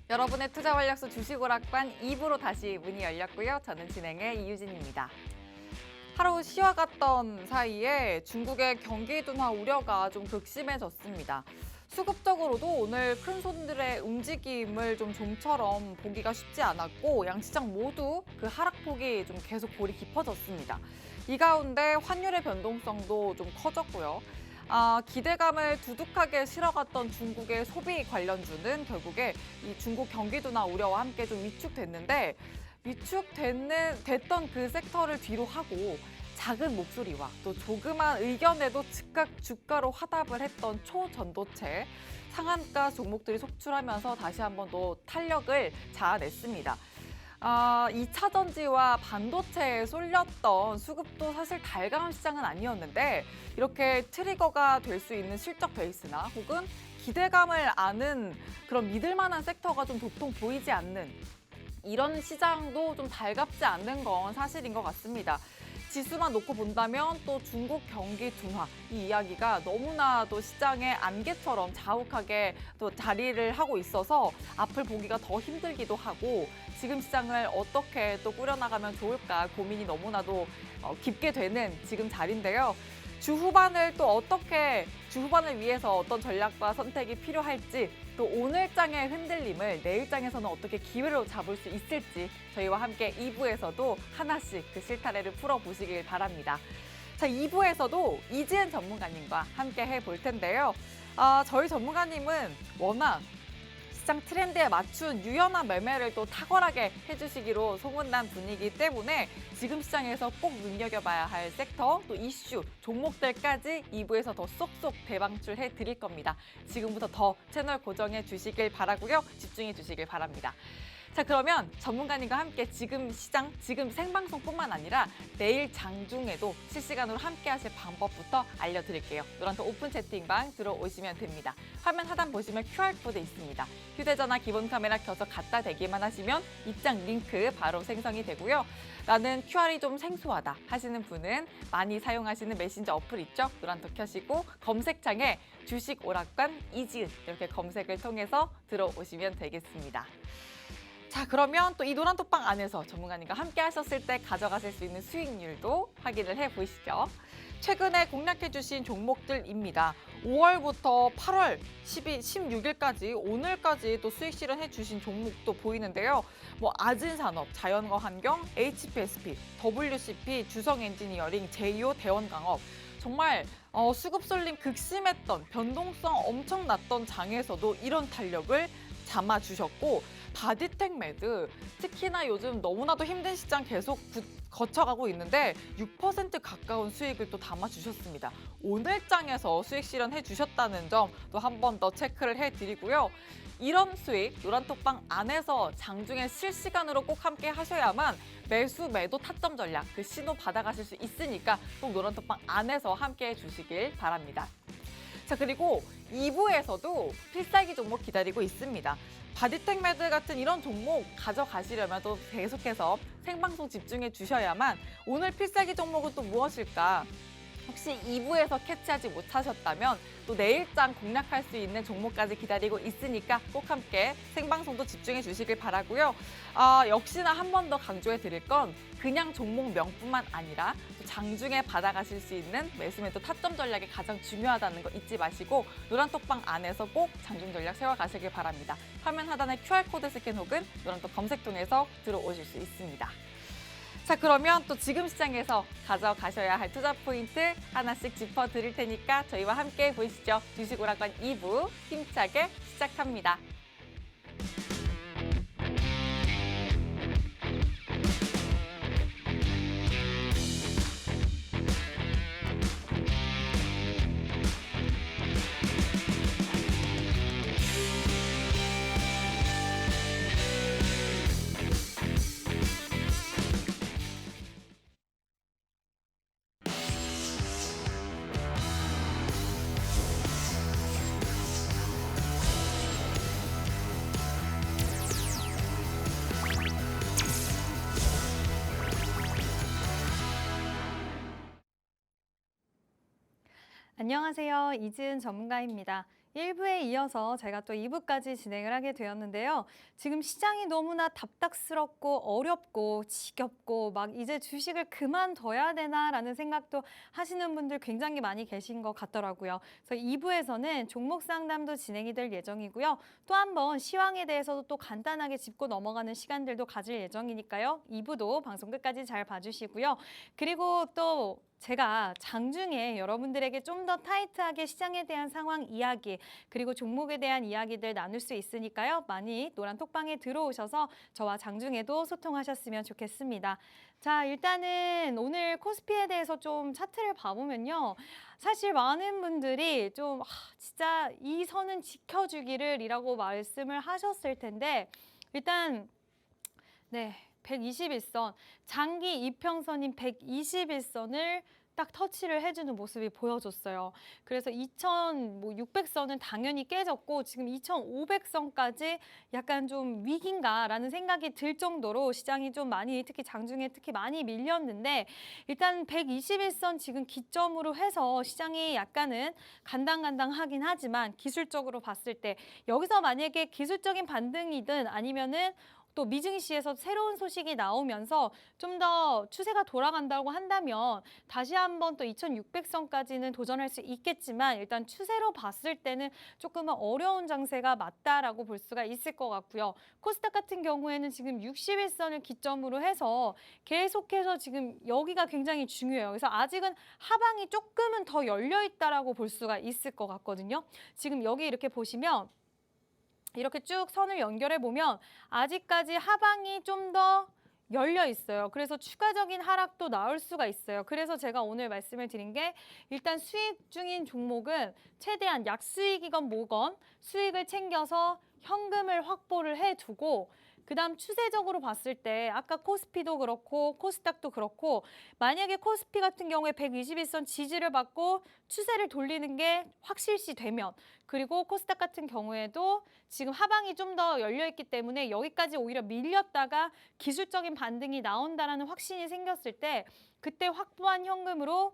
여러분의 투자 활력소 주식오락관 2부로 다시 문이 열렸고요. 저는 진행의 이유진입니다. 하루 쉬어갔던 사이에 중국의 경기 둔화 우려가 좀 극심해졌습니다. 수급적으로도 오늘 큰 손들의 움직임을 좀처럼 보기가 쉽지 않았고 양시장 모두 그 하락폭이 좀 계속 골이 깊어졌습니다. 이 가운데 환율의 변동성도 좀 커졌고요. 기대감을 두둑하게 실어갔던 중국의 소비 관련주는 결국에 이 중국 경기 둔화 우려와 함께 좀 위축됐는데 됐던 그 섹터를 뒤로 하고 작은 목소리와 또 조그만 의견에도 즉각 주가로 화답을 했던 초전도체, 상한가 종목들이 속출하면서 다시 한번 또 탄력을 자아냈습니다. 2차 전지와 반도체에 쏠렸던 수급도 사실 달강한 시장은 아니었는데 이렇게 트리거가 될 수 있는 실적 베이스나 혹은 기대감을 아는 그런 믿을 만한 섹터가 좀 도통 보이지 않는 이런 시장도 좀 달갑지 않는 건 사실인 것 같습니다. 지수만 놓고 본다면 또 중국 경기 둔화 이 이야기가 너무나도 시장의 안개처럼 자욱하게 또 자리를 하고 있어서 앞을 보기가 더 힘들기도 하고 지금 시장을 어떻게 또 꾸려나가면 좋을까 고민이 너무나도 깊게 되는 지금 자리인데요. 주 후반을 위해서 어떤 전략과 선택이 필요할지 또 오늘장의 흔들림을 내일장에서는 어떻게 기회로 잡을 수 있을지 저희와 함께 2부에서도 하나씩 그 실타래를 풀어보시길 바랍니다. 자, 2부에서도 이지은 전문가님과 함께 해볼 텐데요. 저희 전문가님은 워낙 시장 트렌드에 맞춘 유연한 매매를 또 탁월하게 해주시기로 소문난 분이기 때문에 지금 시장에서 꼭 눈여겨봐야 할 섹터, 또 이슈, 종목들까지 2부에서 더 쏙쏙 대방출해 드릴 겁니다. 지금부터 더 채널 고정해 주시길 바라고요. 집중해 주시길 바랍니다. 자, 그러면 전문가님과 함께 지금 시장, 지금 생방송뿐만 아니라 내일 장중에도 실시간으로 함께 하실 방법부터 알려드릴게요. 노란톡 오픈 채팅방 들어오시면 됩니다. 화면 하단 보시면 QR코드 있습니다. 휴대전화 기본 카메라 켜서 갖다 대기만 하시면 입장 링크 바로 생성이 되고요. 나는 QR이 좀 생소하다 하시는 분은 많이 사용하시는 메신저 어플 있죠? 노란톡 켜시고 검색창에 주식 오락관 이지은 이렇게 검색을 통해서 들어오시면 되겠습니다. 자, 그러면 또 이 노란톡방 안에서 전문가님과 함께 하셨을 때 가져가실 수 있는 수익률도 확인을 해보시죠. 최근에 공략해 주신 종목들입니다. 5월부터 8월 16일까지 오늘까지 또 수익 실현해 주신 종목도 보이는데요. 아진산업, 자연과 환경, HPSP, WCP, 주성엔지니어링, 제이오, 대원강업 정말 수급 쏠림 극심했던 변동성 엄청났던 장에서도 이런 탄력을 담아주셨고 바디텍 매드 특히나 요즘 너무나도 힘든 시장 계속 거쳐가고 있는데 6% 가까운 수익을 또 담아주셨습니다. 오늘 장에서 수익 실현해 주셨다는 점 또 한 번 더 체크를 해드리고요. 이런 수익 노란톡방 안에서 장중에 실시간으로 꼭 함께 하셔야만 매수 매도 타점 전략 그 신호 받아가실 수 있으니까 꼭 노란톡방 안에서 함께 해주시길 바랍니다. 자, 그리고 2부에서도 필살기 종목 기다리고 있습니다. 바디텍 매드 같은 이런 종목 가져가시려면 또 계속해서 생방송 집중해 주셔야만 오늘 필살기 종목은 또 무엇일까? 혹시 2부에서 캐치하지 못하셨다면 또 내일장 공략할 수 있는 종목까지 기다리고 있으니까 꼭 함께 생방송도 집중해 주시길 바라고요. 역시나 한 번 더 강조해 드릴 건 그냥 종목명뿐만 아니라 또 장중에 받아가실 수 있는 매수 매도 타점 전략이 가장 중요하다는 거 잊지 마시고 노란톡방 안에서 꼭 장중 전략 세워가시길 바랍니다. 화면 하단에 QR코드 스캔 혹은 노란톡 검색 통해서 들어오실 수 있습니다. 자, 그러면 또 지금 시장에서 가져가셔야 할 투자 포인트 하나씩 짚어드릴 테니까 저희와 함께 보시죠. 주식 오락관 2부 힘차게 시작합니다. 안녕하세요. 이지은 전문가입니다. 1부에 이어서 제가 또 2부까지 진행을 하게 되었는데요. 지금 시장이 너무나 답답스럽고 어렵고 지겹고 막 이제 주식을 그만둬야 되나라는 생각도 하시는 분들 굉장히 많이 계신 것 같더라고요. 그래서 2부에서는 종목 상담도 진행이 될 예정이고요. 또 한 번 시황에 대해서도 또 간단하게 짚고 넘어가는 시간들도 가질 예정이니까요. 2부도 방송 끝까지 잘 봐주시고요. 그리고 또 제가 장중에 여러분들에게 좀 더 타이트하게 시장에 대한 상황 이야기 그리고 종목에 대한 이야기들 나눌 수 있으니까요. 많이 노란 톡방에 들어오셔서 저와 장중에도 소통하셨으면 좋겠습니다. 자, 일단은 오늘 코스피에 대해서 좀 차트를 봐보면요. 사실 많은 분들이 좀 진짜 이 선은 지켜주기를 이라고 말씀을 하셨을 텐데 일단 네, 121선, 장기 이평선인 121선을 딱 터치를 해주는 모습이 보여줬어요. 그래서 2,600선은 당연히 깨졌고 지금 2,500선까지 약간 좀 위기인가라는 생각이 들 정도로 시장이 좀 많이 특히 장중에 특히 많이 밀렸는데 일단 121선 지금 기점으로 해서 시장이 약간은 간당간당하긴 하지만 기술적으로 봤을 때 여기서 만약에 기술적인 반등이든 아니면은 또 미증시에서 새로운 소식이 나오면서 좀 더 추세가 돌아간다고 한다면 다시 한번 또 2,600선까지는 도전할 수 있겠지만 일단 추세로 봤을 때는 조금은 어려운 장세가 맞다라고 볼 수가 있을 것 같고요. 코스닥 같은 경우에는 지금 61선을 기점으로 해서 계속해서 지금 여기가 굉장히 중요해요. 그래서 아직은 하방이 조금은 더 열려 있다라고 볼 수가 있을 것 같거든요. 지금 여기 이렇게 보시면 이렇게 쭉 선을 연결해 보면 아직까지 하방이 좀 더 열려 있어요. 그래서 추가적인 하락도 나올 수가 있어요. 그래서 제가 오늘 말씀을 드린 게 일단 수익 중인 종목은 최대한 약수익이건 뭐건 수익을 챙겨서 현금을 확보를 해두고 그다음 추세적으로 봤을 때 아까 코스피도 그렇고 코스닥도 그렇고 만약에 코스피 같은 경우에 121선 지지를 받고 추세를 돌리는 게 확실시 되면 그리고 코스닥 같은 경우에도 지금 하방이 좀 더 열려있기 때문에 여기까지 오히려 밀렸다가 기술적인 반등이 나온다라는 확신이 생겼을 때 그때 확보한 현금으로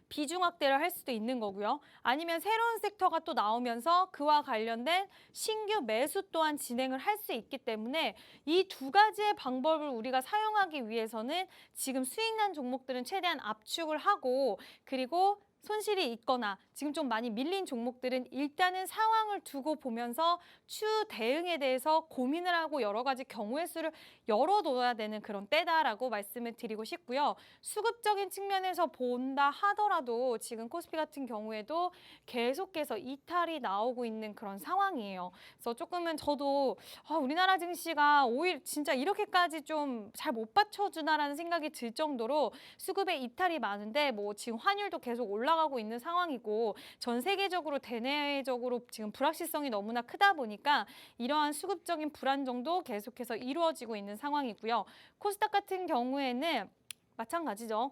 비중 확대를 할 수도 있는 거고요. 아니면 새로운 섹터가 또 나오면서 그와 관련된 신규 매수 또한 진행을 할 수 있기 때문에 이 두 가지의 방법을 우리가 사용하기 위해서는 지금 수익난 종목들은 최대한 압축을 하고 그리고 손실이 있거나 지금 좀 많이 밀린 종목들은 일단은 상황을 두고 보면서 추후 대응에 대해서 고민을 하고 여러 가지 경우의 수를 열어둬야 되는 그런 때다라고 말씀을 드리고 싶고요. 수급적인 측면에서 본다 하더라도 지금 코스피 같은 경우에도 계속해서 이탈이 나오고 있는 그런 상황이에요. 그래서 조금은 저도 우리나라 증시가 오히려 진짜 이렇게까지 좀 잘 못 받쳐주나라는 생각이 들 정도로 수급에 이탈이 많은데 뭐 지금 환율도 계속 올라가고 있는 상황이고 전 세계적으로 대내적으로 지금 불확실성이 너무나 크다 보니까 이러한 수급적인 불안정도 계속해서 이루어지고 있는 상황이고요. 코스닥 같은 경우에는 마찬가지죠.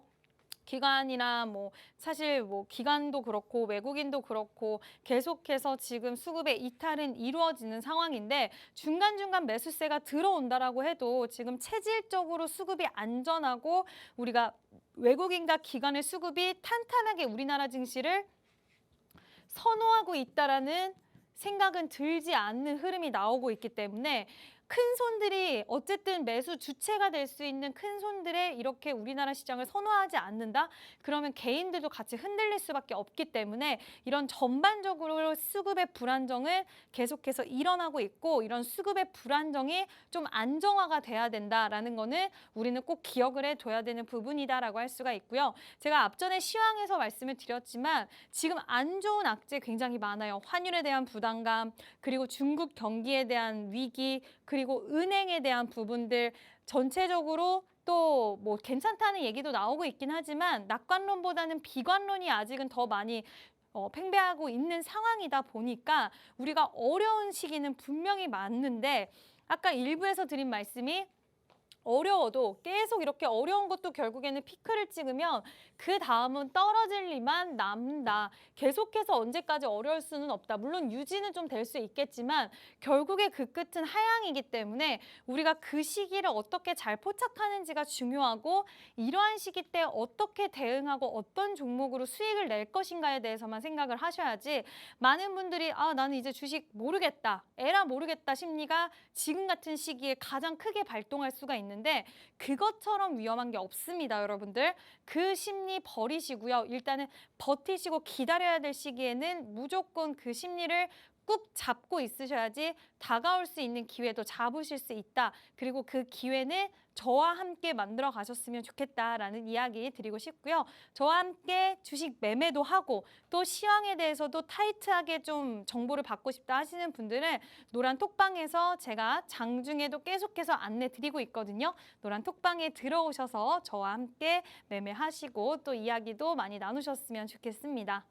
기관이나 뭐 사실 뭐 기관도 그렇고 외국인도 그렇고 계속해서 지금 수급의 이탈은 이루어지는 상황인데 중간중간 매수세가 들어온다라고 해도 지금 체질적으로 수급이 안전하고 우리가 외국인과 기관의 수급이 탄탄하게 우리나라 증시를 선호하고 있다라는 생각은 들지 않는 흐름이 나오고 있기 때문에 큰 손들이 어쨌든 매수 주체가 될 수 있는 큰 손들의 이렇게 우리나라 시장을 선호하지 않는다? 그러면 개인들도 같이 흔들릴 수밖에 없기 때문에 이런 전반적으로 수급의 불안정은 계속해서 일어나고 있고 이런 수급의 불안정이 좀 안정화가 돼야 된다라는 거는 우리는 꼭 기억을 해둬야 되는 부분이다라고 할 수가 있고요. 제가 앞전에 시황에서 말씀을 드렸지만 지금 안 좋은 악재 굉장히 많아요. 환율에 대한 부담감, 그리고 중국 경기에 대한 위기, 그리고 은행에 대한 부분들 전체적으로 또 뭐 괜찮다는 얘기도 나오고 있긴 하지만 낙관론보다는 비관론이 아직은 더 많이 팽배하고 있는 상황이다 보니까 우리가 어려운 시기는 분명히 맞는데 아까 일부에서 드린 말씀이 어려워도 계속 이렇게 어려운 것도 결국에는 피크를 찍으면 그 다음은 떨어질 리만 남는다. 계속해서 언제까지 어려울 수는 없다. 물론 유지는 좀 될 수 있겠지만 결국에 그 끝은 하향이기 때문에 우리가 그 시기를 어떻게 잘 포착하는지가 중요하고 이러한 시기 때 어떻게 대응하고 어떤 종목으로 수익을 낼 것인가에 대해서만 생각을 하셔야지 많은 분들이 나는 이제 주식 모르겠다. 에라 모르겠다 심리가 지금 같은 시기에 가장 크게 발동할 수가 있는데 그것처럼 위험한 게 없습니다, 여러분들. 그 심리 버리시고요. 일단은 버티시고 기다려야 될 시기에는 무조건 그 심리를 꾹 잡고 있으셔야지 다가올 수 있는 기회도 잡으실 수 있다. 그리고 그 기회는 저와 함께 만들어 가셨으면 좋겠다라는 이야기 드리고 싶고요. 저와 함께 주식 매매도 하고 또 시황에 대해서도 타이트하게 좀 정보를 받고 싶다 하시는 분들은 노란 톡방에서 제가 장중에도 계속해서 안내 드리고 있거든요. 노란 톡방에 들어오셔서 저와 함께 매매하시고 또 이야기도 많이 나누셨으면 좋겠습니다.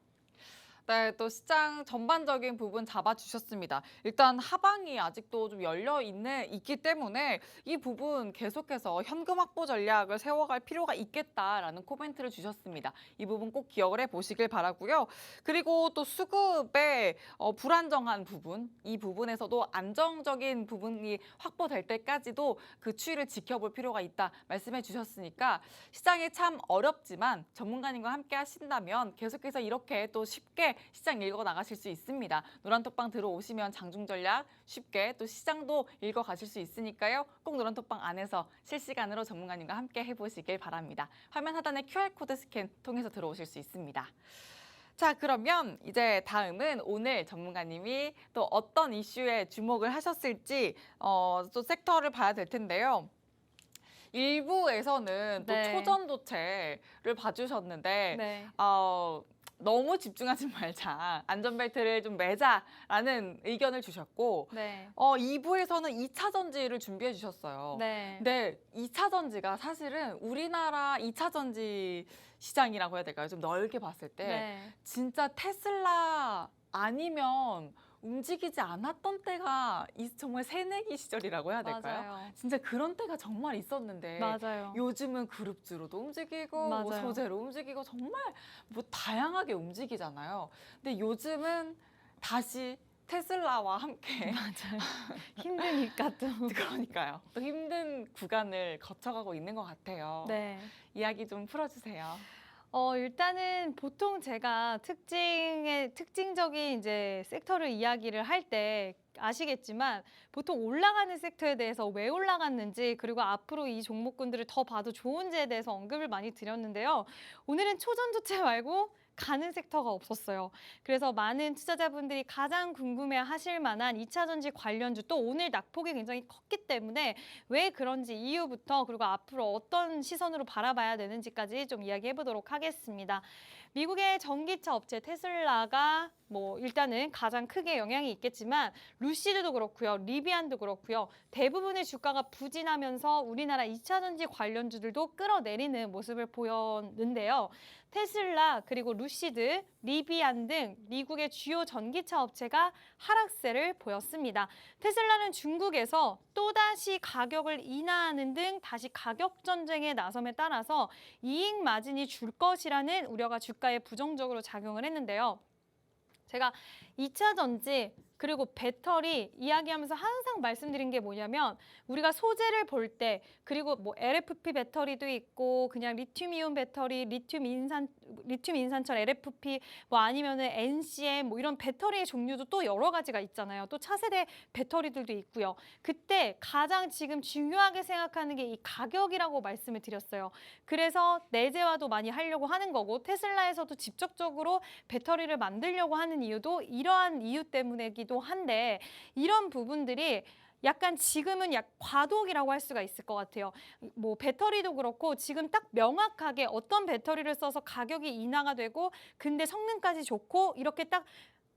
네, 또 시장 전반적인 부분 잡아주셨습니다. 일단 하방이 아직도 좀 있기 때문에 이 부분 계속해서 현금 확보 전략을 세워갈 필요가 있겠다라는 코멘트를 주셨습니다. 이 부분 꼭 기억을 해보시길 바라고요. 그리고 또 수급의 불안정한 부분, 이 부분에서도 안정적인 부분이 확보될 때까지도 그 추이를 지켜볼 필요가 있다 말씀해 주셨으니까 시장이 참 어렵지만 전문가님과 함께 하신다면 계속해서 이렇게 또 쉽게 시장 읽어 나가실 수 있습니다. 노란톡방 들어오시면 장중 전략 쉽게 또 시장도 읽어 가실 수 있으니까요. 꼭 노란톡방 안에서 실시간으로 전문가님과 함께 해보시길 바랍니다. 화면 하단에 QR코드 스캔 통해서 들어오실 수 있습니다. 자, 그러면 이제 다음은 오늘 전문가님이 또 어떤 이슈에 주목을 하셨을지 또 섹터를 봐야 될 텐데요. 일부에서는 또 네. 초전도체를 봐주셨는데 네. 너무 집중하지 말자. 안전벨트를 좀 매자라는 의견을 주셨고 네. 2부에서는 2차 전지를 준비해 주셨어요. 네. 근데 2차 전지가 사실은 우리나라 2차 전지 시장이라고 해야 될까요? 좀 넓게 봤을 때 네. 진짜 테슬라 아니면 움직이지 않았던 때가 정말 새내기 시절이라고 해야 될까요? 맞아요. 진짜 그런 때가 정말 있었는데 맞아요. 요즘은 그룹주로도 움직이고 뭐 맞아요. 소재로 움직이고 정말 뭐 다양하게 움직이잖아요. 근데 요즘은 다시 테슬라와 함께 맞아요. 힘드니까 또. 그러니까요. 또 힘든 구간을 거쳐가고 있는 것 같아요. 네. 이야기 좀 풀어주세요. 일단은 보통 제가 특징적인 이제 섹터를 이야기를 할 때 아시겠지만 보통 올라가는 섹터에 대해서 왜 올라갔는지 그리고 앞으로 이 종목군들을 더 봐도 좋은지에 대해서 언급을 많이 드렸는데요. 오늘은 초전도체 말고 가는 섹터가 없었어요. 그래서 많은 투자자분들이 가장 궁금해 하실 만한 2차 전지 관련주 또 오늘 낙폭이 굉장히 컸기 때문에 왜 그런지 이유부터 그리고 앞으로 어떤 시선으로 바라봐야 되는지까지 좀 이야기해 보도록 하겠습니다. 미국의 전기차 업체 테슬라가 뭐 일단은 가장 크게 영향이 있겠지만 루시드도 그렇고요. 리비안도 그렇고요. 대부분의 주가가 부진하면서 우리나라 2차 전지 관련주들도 끌어내리는 모습을 보였는데요. 테슬라 그리고 루시드, 리비안 등 미국의 주요 전기차 업체가 하락세를 보였습니다. 테슬라는 중국에서 또다시 가격을 인하하는 등 다시 가격 전쟁에 나섬에 따라서 이익 마진이 줄 것이라는 우려가 주가에 부정적으로 작용을 했는데요. 제가 2차 전지 그리고 배터리 이야기하면서 항상 말씀드린 게 뭐냐면 우리가 소재를 볼 때 그리고 뭐 LFP 배터리도 있고 그냥 리튬이온 배터리, 리튬 인산철 LFP 뭐 아니면은 NCM 뭐 이런 배터리의 종류도 또 여러 가지가 있잖아요. 또 차세대 배터리들도 있고요. 그때 가장 지금 중요하게 생각하는 게 이 가격이라고 말씀을 드렸어요. 그래서 내재화도 많이 하려고 하는 거고 테슬라에서도 직접적으로 배터리를 만들려고 하는 이유도 이러한 이유 때문이기도 한데 이런 부분들이 약간 지금은 과도기라고 할 수가 있을 것 같아요. 뭐 배터리도 그렇고 지금 딱 명확하게 어떤 배터리를 써서 가격이 인하가 되고 근데 성능까지 좋고 이렇게 딱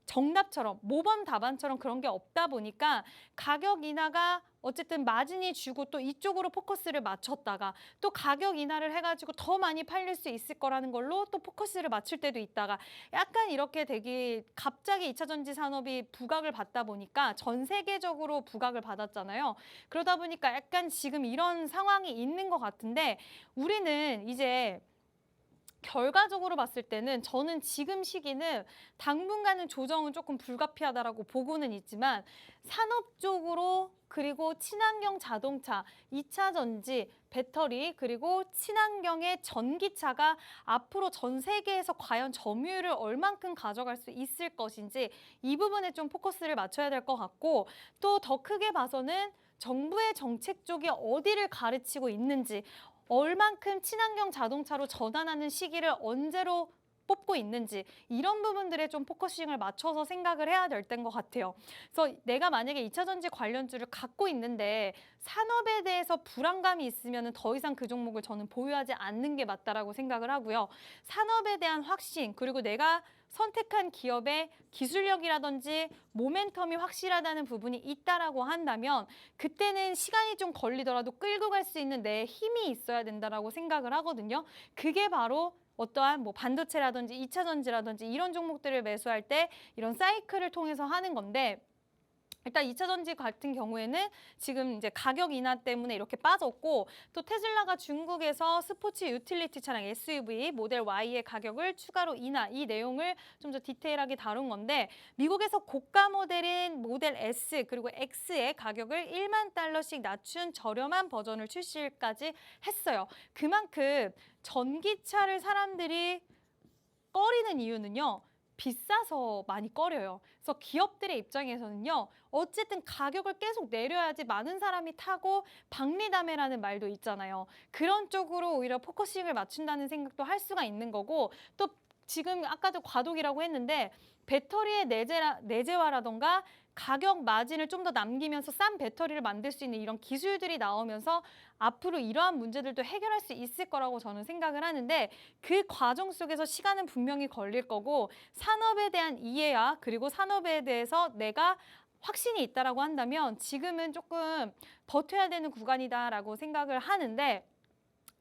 정답처럼 모범 답안처럼 그런 게 없다 보니까 가격 인하가 어쨌든 마진이 주고 또 이쪽으로 포커스를 맞췄다가 또 가격 인하를 해가지고 더 많이 팔릴 수 있을 거라는 걸로 또 포커스를 맞출 때도 있다가 약간 이렇게 되게 갑자기 2차 전지 산업이 부각을 받다 보니까 전 세계적으로 부각을 받았잖아요. 그러다 보니까 약간 지금 이런 상황이 있는 것 같은데 우리는 이제 결과적으로 봤을 때는 저는 지금 시기는 당분간은 조정은 조금 불가피하다라고 보고는 있지만 산업적으로 그리고 친환경 자동차, 2차 전지, 배터리 그리고 친환경의 전기차가 앞으로 전 세계에서 과연 점유율을 얼만큼 가져갈 수 있을 것인지 이 부분에 좀 포커스를 맞춰야 될 것 같고 또 더 크게 봐서는 정부의 정책 쪽이 어디를 가르치고 있는지 얼만큼 친환경 자동차로 전환하는 시기를 언제로 뽑고 있는지 이런 부분들에 좀 포커싱을 맞춰서 생각을 해야 될 때인 것 같아요. 그래서 내가 만약에 2차 전지 관련주를 갖고 있는데 산업에 대해서 불안감이 있으면 더 이상 그 종목을 저는 보유하지 않는 게 맞다라고 생각을 하고요. 산업에 대한 확신 그리고 내가 선택한 기업의 기술력이라든지 모멘텀이 확실하다는 부분이 있다라고 한다면 그때는 시간이 좀 걸리더라도 끌고 갈 수 있는 내 힘이 있어야 된다라고 생각을 하거든요. 그게 바로 어떠한 뭐 반도체라든지 2차 전지라든지 이런 종목들을 매수할 때 이런 사이클을 통해서 하는 건데 일단 2차 전지 같은 경우에는 지금 이제 가격 인하 때문에 이렇게 빠졌고 또 테슬라가 중국에서 스포츠 유틸리티 차량 SUV 모델 Y의 가격을 추가로 인하 이 내용을 좀 더 디테일하게 다룬 건데 미국에서 고가 모델인 모델 S 그리고 X의 가격을 1만 달러씩 낮춘 저렴한 버전을 출시까지 했어요. 그만큼 전기차를 사람들이 꺼리는 이유는요. 비싸서 많이 꺼려요. 그래서 기업들의 입장에서는요. 어쨌든 가격을 계속 내려야지 많은 사람이 타고 박리담회라는 말도 있잖아요. 그런 쪽으로 오히려 포커싱을 맞춘다는 생각도 할 수가 있는 거고 또 지금 아까도 과도기라고 했는데 배터리의 내재화라던가 가격 마진을 좀 더 남기면서 싼 배터리를 만들 수 있는 이런 기술들이 나오면서 앞으로 이러한 문제들도 해결할 수 있을 거라고 저는 생각을 하는데 그 과정 속에서 시간은 분명히 걸릴 거고 산업에 대한 이해와 그리고 산업에 대해서 내가 확신이 있다라고 한다면 지금은 조금 버텨야 되는 구간이다라고 생각을 하는데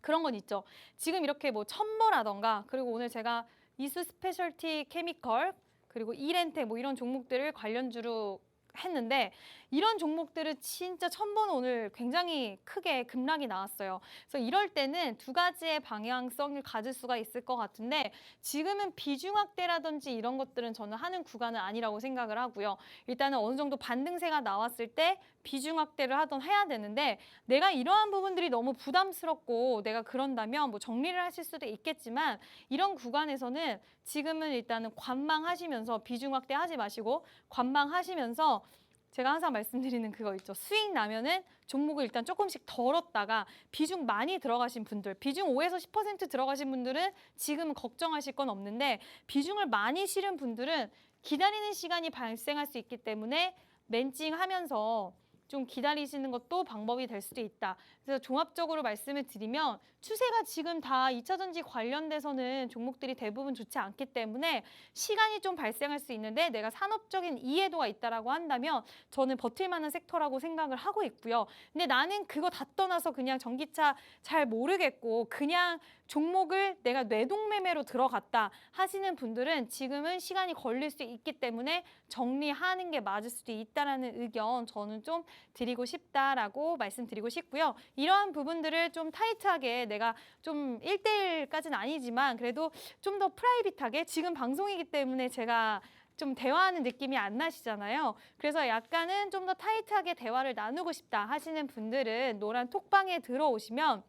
그런 건 있죠. 지금 이렇게 뭐 첨보라던가 그리고 오늘 제가 이수 스페셜티 케미컬 그리고 이렌텍 뭐 이런 종목들을 관련주로 했는데 이런 종목들은 진짜 첨보는 오늘 굉장히 크게 급락이 나왔어요. 그래서 이럴 때는 두 가지의 방향성을 가질 수가 있을 것 같은데 지금은 비중 확대라든지 이런 것들은 저는 하는 구간은 아니라고 생각을 하고요. 일단은 어느 정도 반등세가 나왔을 때 비중 확대를 하던 해야 되는데 내가 이러한 부분들이 너무 부담스럽고 내가 그런다면 뭐 정리를 하실 수도 있겠지만 이런 구간에서는 지금은 일단은 관망하시면서 비중 확대하지 마시고 관망하시면서 제가 항상 말씀드리는 그거 있죠. 수익 나면은 종목을 일단 조금씩 덜었다가 비중 많이 들어가신 분들, 비중 5에서 10% 들어가신 분들은 지금 걱정하실 건 없는데 비중을 많이 실은 분들은 기다리는 시간이 발생할 수 있기 때문에 멘징하면서 좀 기다리시는 것도 방법이 될 수도 있다. 그래서 종합적으로 말씀을 드리면 추세가 지금 다 2차 전지 관련돼서는 종목들이 대부분 좋지 않기 때문에 시간이 좀 발생할 수 있는데 내가 산업적인 이해도가 있다라고 한다면 저는 버틸 만한 섹터라고 생각을 하고 있고요. 근데 나는 그거 다 떠나서 그냥 전기차 잘 모르겠고 그냥 종목을 내가 뇌동매매로 들어갔다 하시는 분들은 지금은 시간이 걸릴 수 있기 때문에 정리하는 게 맞을 수도 있다라는 의견 저는 좀 드리고 싶다라고 말씀드리고 싶고요. 이러한 부분들을 좀 타이트하게 내가 좀 1대1까지는 아니지만 그래도 좀 더 프라이빗하게 지금 방송이기 때문에 제가 좀 대화하는 느낌이 안 나시잖아요. 그래서 약간은 좀 더 타이트하게 대화를 나누고 싶다 하시는 분들은 노란 톡방에 들어오시면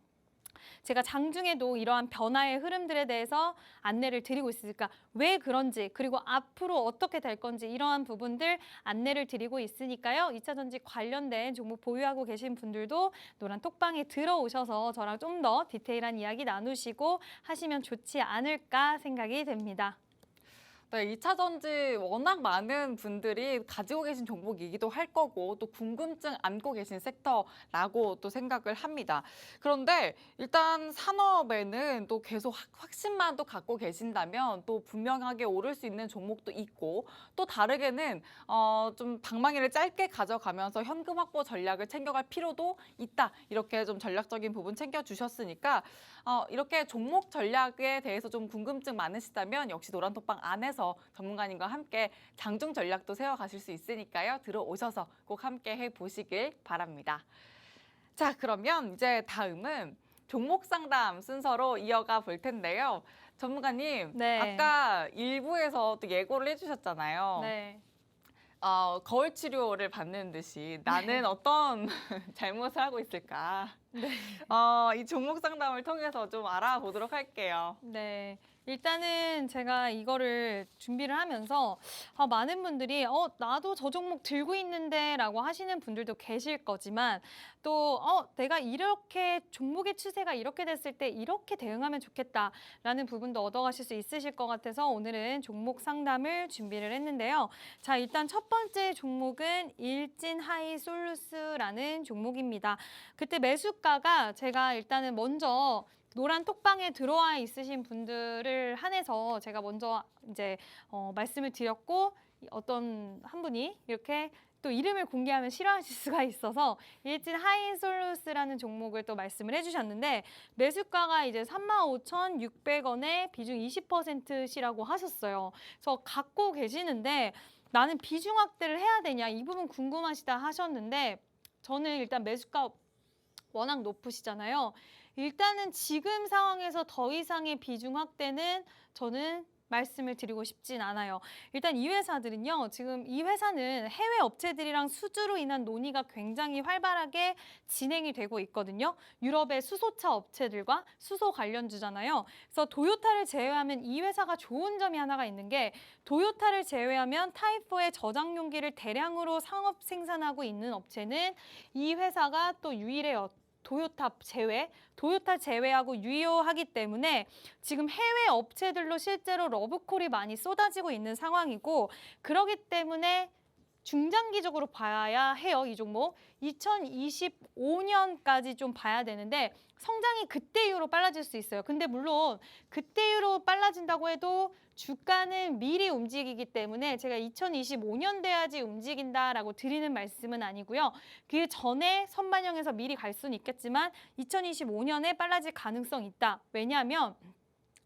제가 장중에도 이러한 변화의 흐름들에 대해서 안내를 드리고 있으니까 왜 그런지 그리고 앞으로 어떻게 될 건지 이러한 부분들 안내를 드리고 있으니까요. 2차 전지 관련된 종목 보유하고 계신 분들도 노란 톡방에 들어오셔서 저랑 좀 더 디테일한 이야기 나누시고 하시면 좋지 않을까 생각이 됩니다. 네, 2차 전지 워낙 많은 분들이 가지고 계신 종목이기도 할 거고 또 궁금증 안고 계신 섹터라고 또 생각을 합니다. 그런데 일단 산업에는 또 계속 확신만 또 갖고 계신다면 또 분명하게 오를 수 있는 종목도 있고 또 다르게는 좀 방망이를 짧게 가져가면서 현금 확보 전략을 챙겨갈 필요도 있다. 이렇게 좀 전략적인 부분 챙겨주셨으니까 이렇게 종목 전략에 대해서 좀 궁금증 많으시다면 역시 노란톡방 안에서 전문가님과 함께 장중 전략도 세워가실 수 있으니까요. 들어오셔서 꼭 함께 해보시길 바랍니다. 자, 그러면 이제 다음은 종목 상담 순서로 이어가 볼 텐데요. 전문가님, 네. 아까 일부에서 또 예고를 해주셨잖아요. 네. 거울 치료를 받는 듯이 나는 어떤 잘못을 하고 있을까? 네. 이 종목 상담을 통해서 좀 알아보도록 할게요. 네. 일단은 제가 이거를 준비를 하면서 많은 분들이 나도 저 종목 들고 있는데 라고 하시는 분들도 계실 거지만 또 내가 이렇게 종목의 추세가 이렇게 됐을 때 이렇게 대응하면 좋겠다라는 부분도 얻어가실 수 있으실 것 같아서 오늘은 종목 상담을 준비를 했는데요. 자, 일단 첫 번째 종목은 일진하이솔루스라는 종목입니다. 그때 매수가가 제가 일단은 먼저 노란 톡방에 들어와 있으신 분들을 한해서 제가 먼저 이제 말씀을 드렸고 어떤 한 분이 이렇게 또 이름을 공개하면 싫어하실 수가 있어서 일진 하이솔루스라는 종목을 또 말씀을 해주셨는데 매수가가 이제 35,600원에 비중 20%시라고 하셨어요. 그래서 갖고 계시는데 나는 비중 확대를 해야 되냐 이 부분 궁금하시다 하셨는데 저는 일단 매수가 워낙 높으시잖아요. 일단은 지금 상황에서 더 이상의 비중 확대는 저는 말씀을 드리고 싶진 않아요. 일단 이 회사들은요. 지금 이 회사는 해외 업체들이랑 수주로 인한 논의가 굉장히 활발하게 진행이 되고 있거든요. 유럽의 수소차 업체들과 수소 관련주잖아요. 그래서 도요타를 제외하면 이 회사가 좋은 점이 하나가 있는 게 도요타를 제외하면 타입4의 저장 용기를 대량으로 상업 생산하고 있는 업체는 이 회사가 또 유일해요. 도요타 제외하고 유효하기 때문에 지금 해외 업체들로 실제로 러브콜이 많이 쏟아지고 있는 상황이고 그러기 때문에 중장기적으로 봐야 해요. 이 종목 2025년까지 좀 봐야 되는데 성장이 그때 이후로 빨라질 수 있어요. 근데 물론 그때 이후로 빨라진다고 해도 주가는 미리 움직이기 때문에 제가 2025년 돼야지 움직인다라고 드리는 말씀은 아니고요. 그 전에 선반영해서 미리 갈 수는 있겠지만 2025년에 빨라질 가능성이 있다. 왜냐하면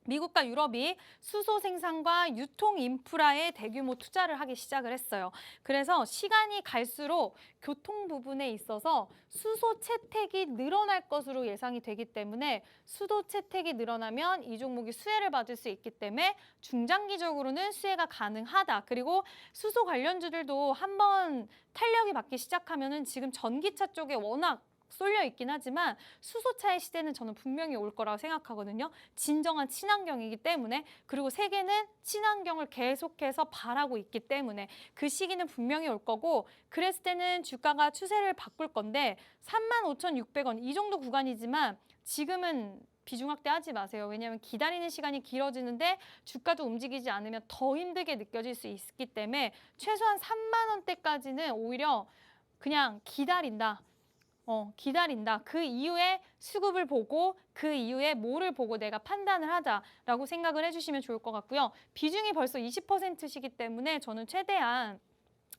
미국과 유럽이 수소 생산과 유통 인프라에 대규모 투자를 하기 시작을 했어요. 그래서 시간이 갈수록 교통 부분에 있어서 수소 채택이 늘어날 것으로 예상이 되기 때문에 수소 채택이 늘어나면 이 종목이 수혜를 받을 수 있기 때문에 중장기적으로는 수혜가 가능하다. 그리고 수소 관련주들도 한번 탄력이 받기 시작하면은 지금 전기차 쪽에 워낙 쏠려 있긴 하지만 수소차의 시대는 저는 분명히 올 거라고 생각하거든요. 진정한 친환경이기 때문에 그리고 세계는 친환경을 계속해서 바라고 있기 때문에 그 시기는 분명히 올 거고 그랬을 때는 주가가 추세를 바꿀 건데 35,600원 이 정도 구간이지만 지금은 비중 확대하지 마세요. 왜냐하면 기다리는 시간이 길어지는데 주가도 움직이지 않으면 더 힘들게 느껴질 수 있기 때문에 최소한 3만 원대까지는 오히려 그냥 기다린다. 기다린다. 그 이후에 수급을 보고 그 이후에 뭐를 보고 내가 판단을 하자라고 생각을 해주시면 좋을 것 같고요. 비중이 벌써 20%시기 때문에 저는 최대한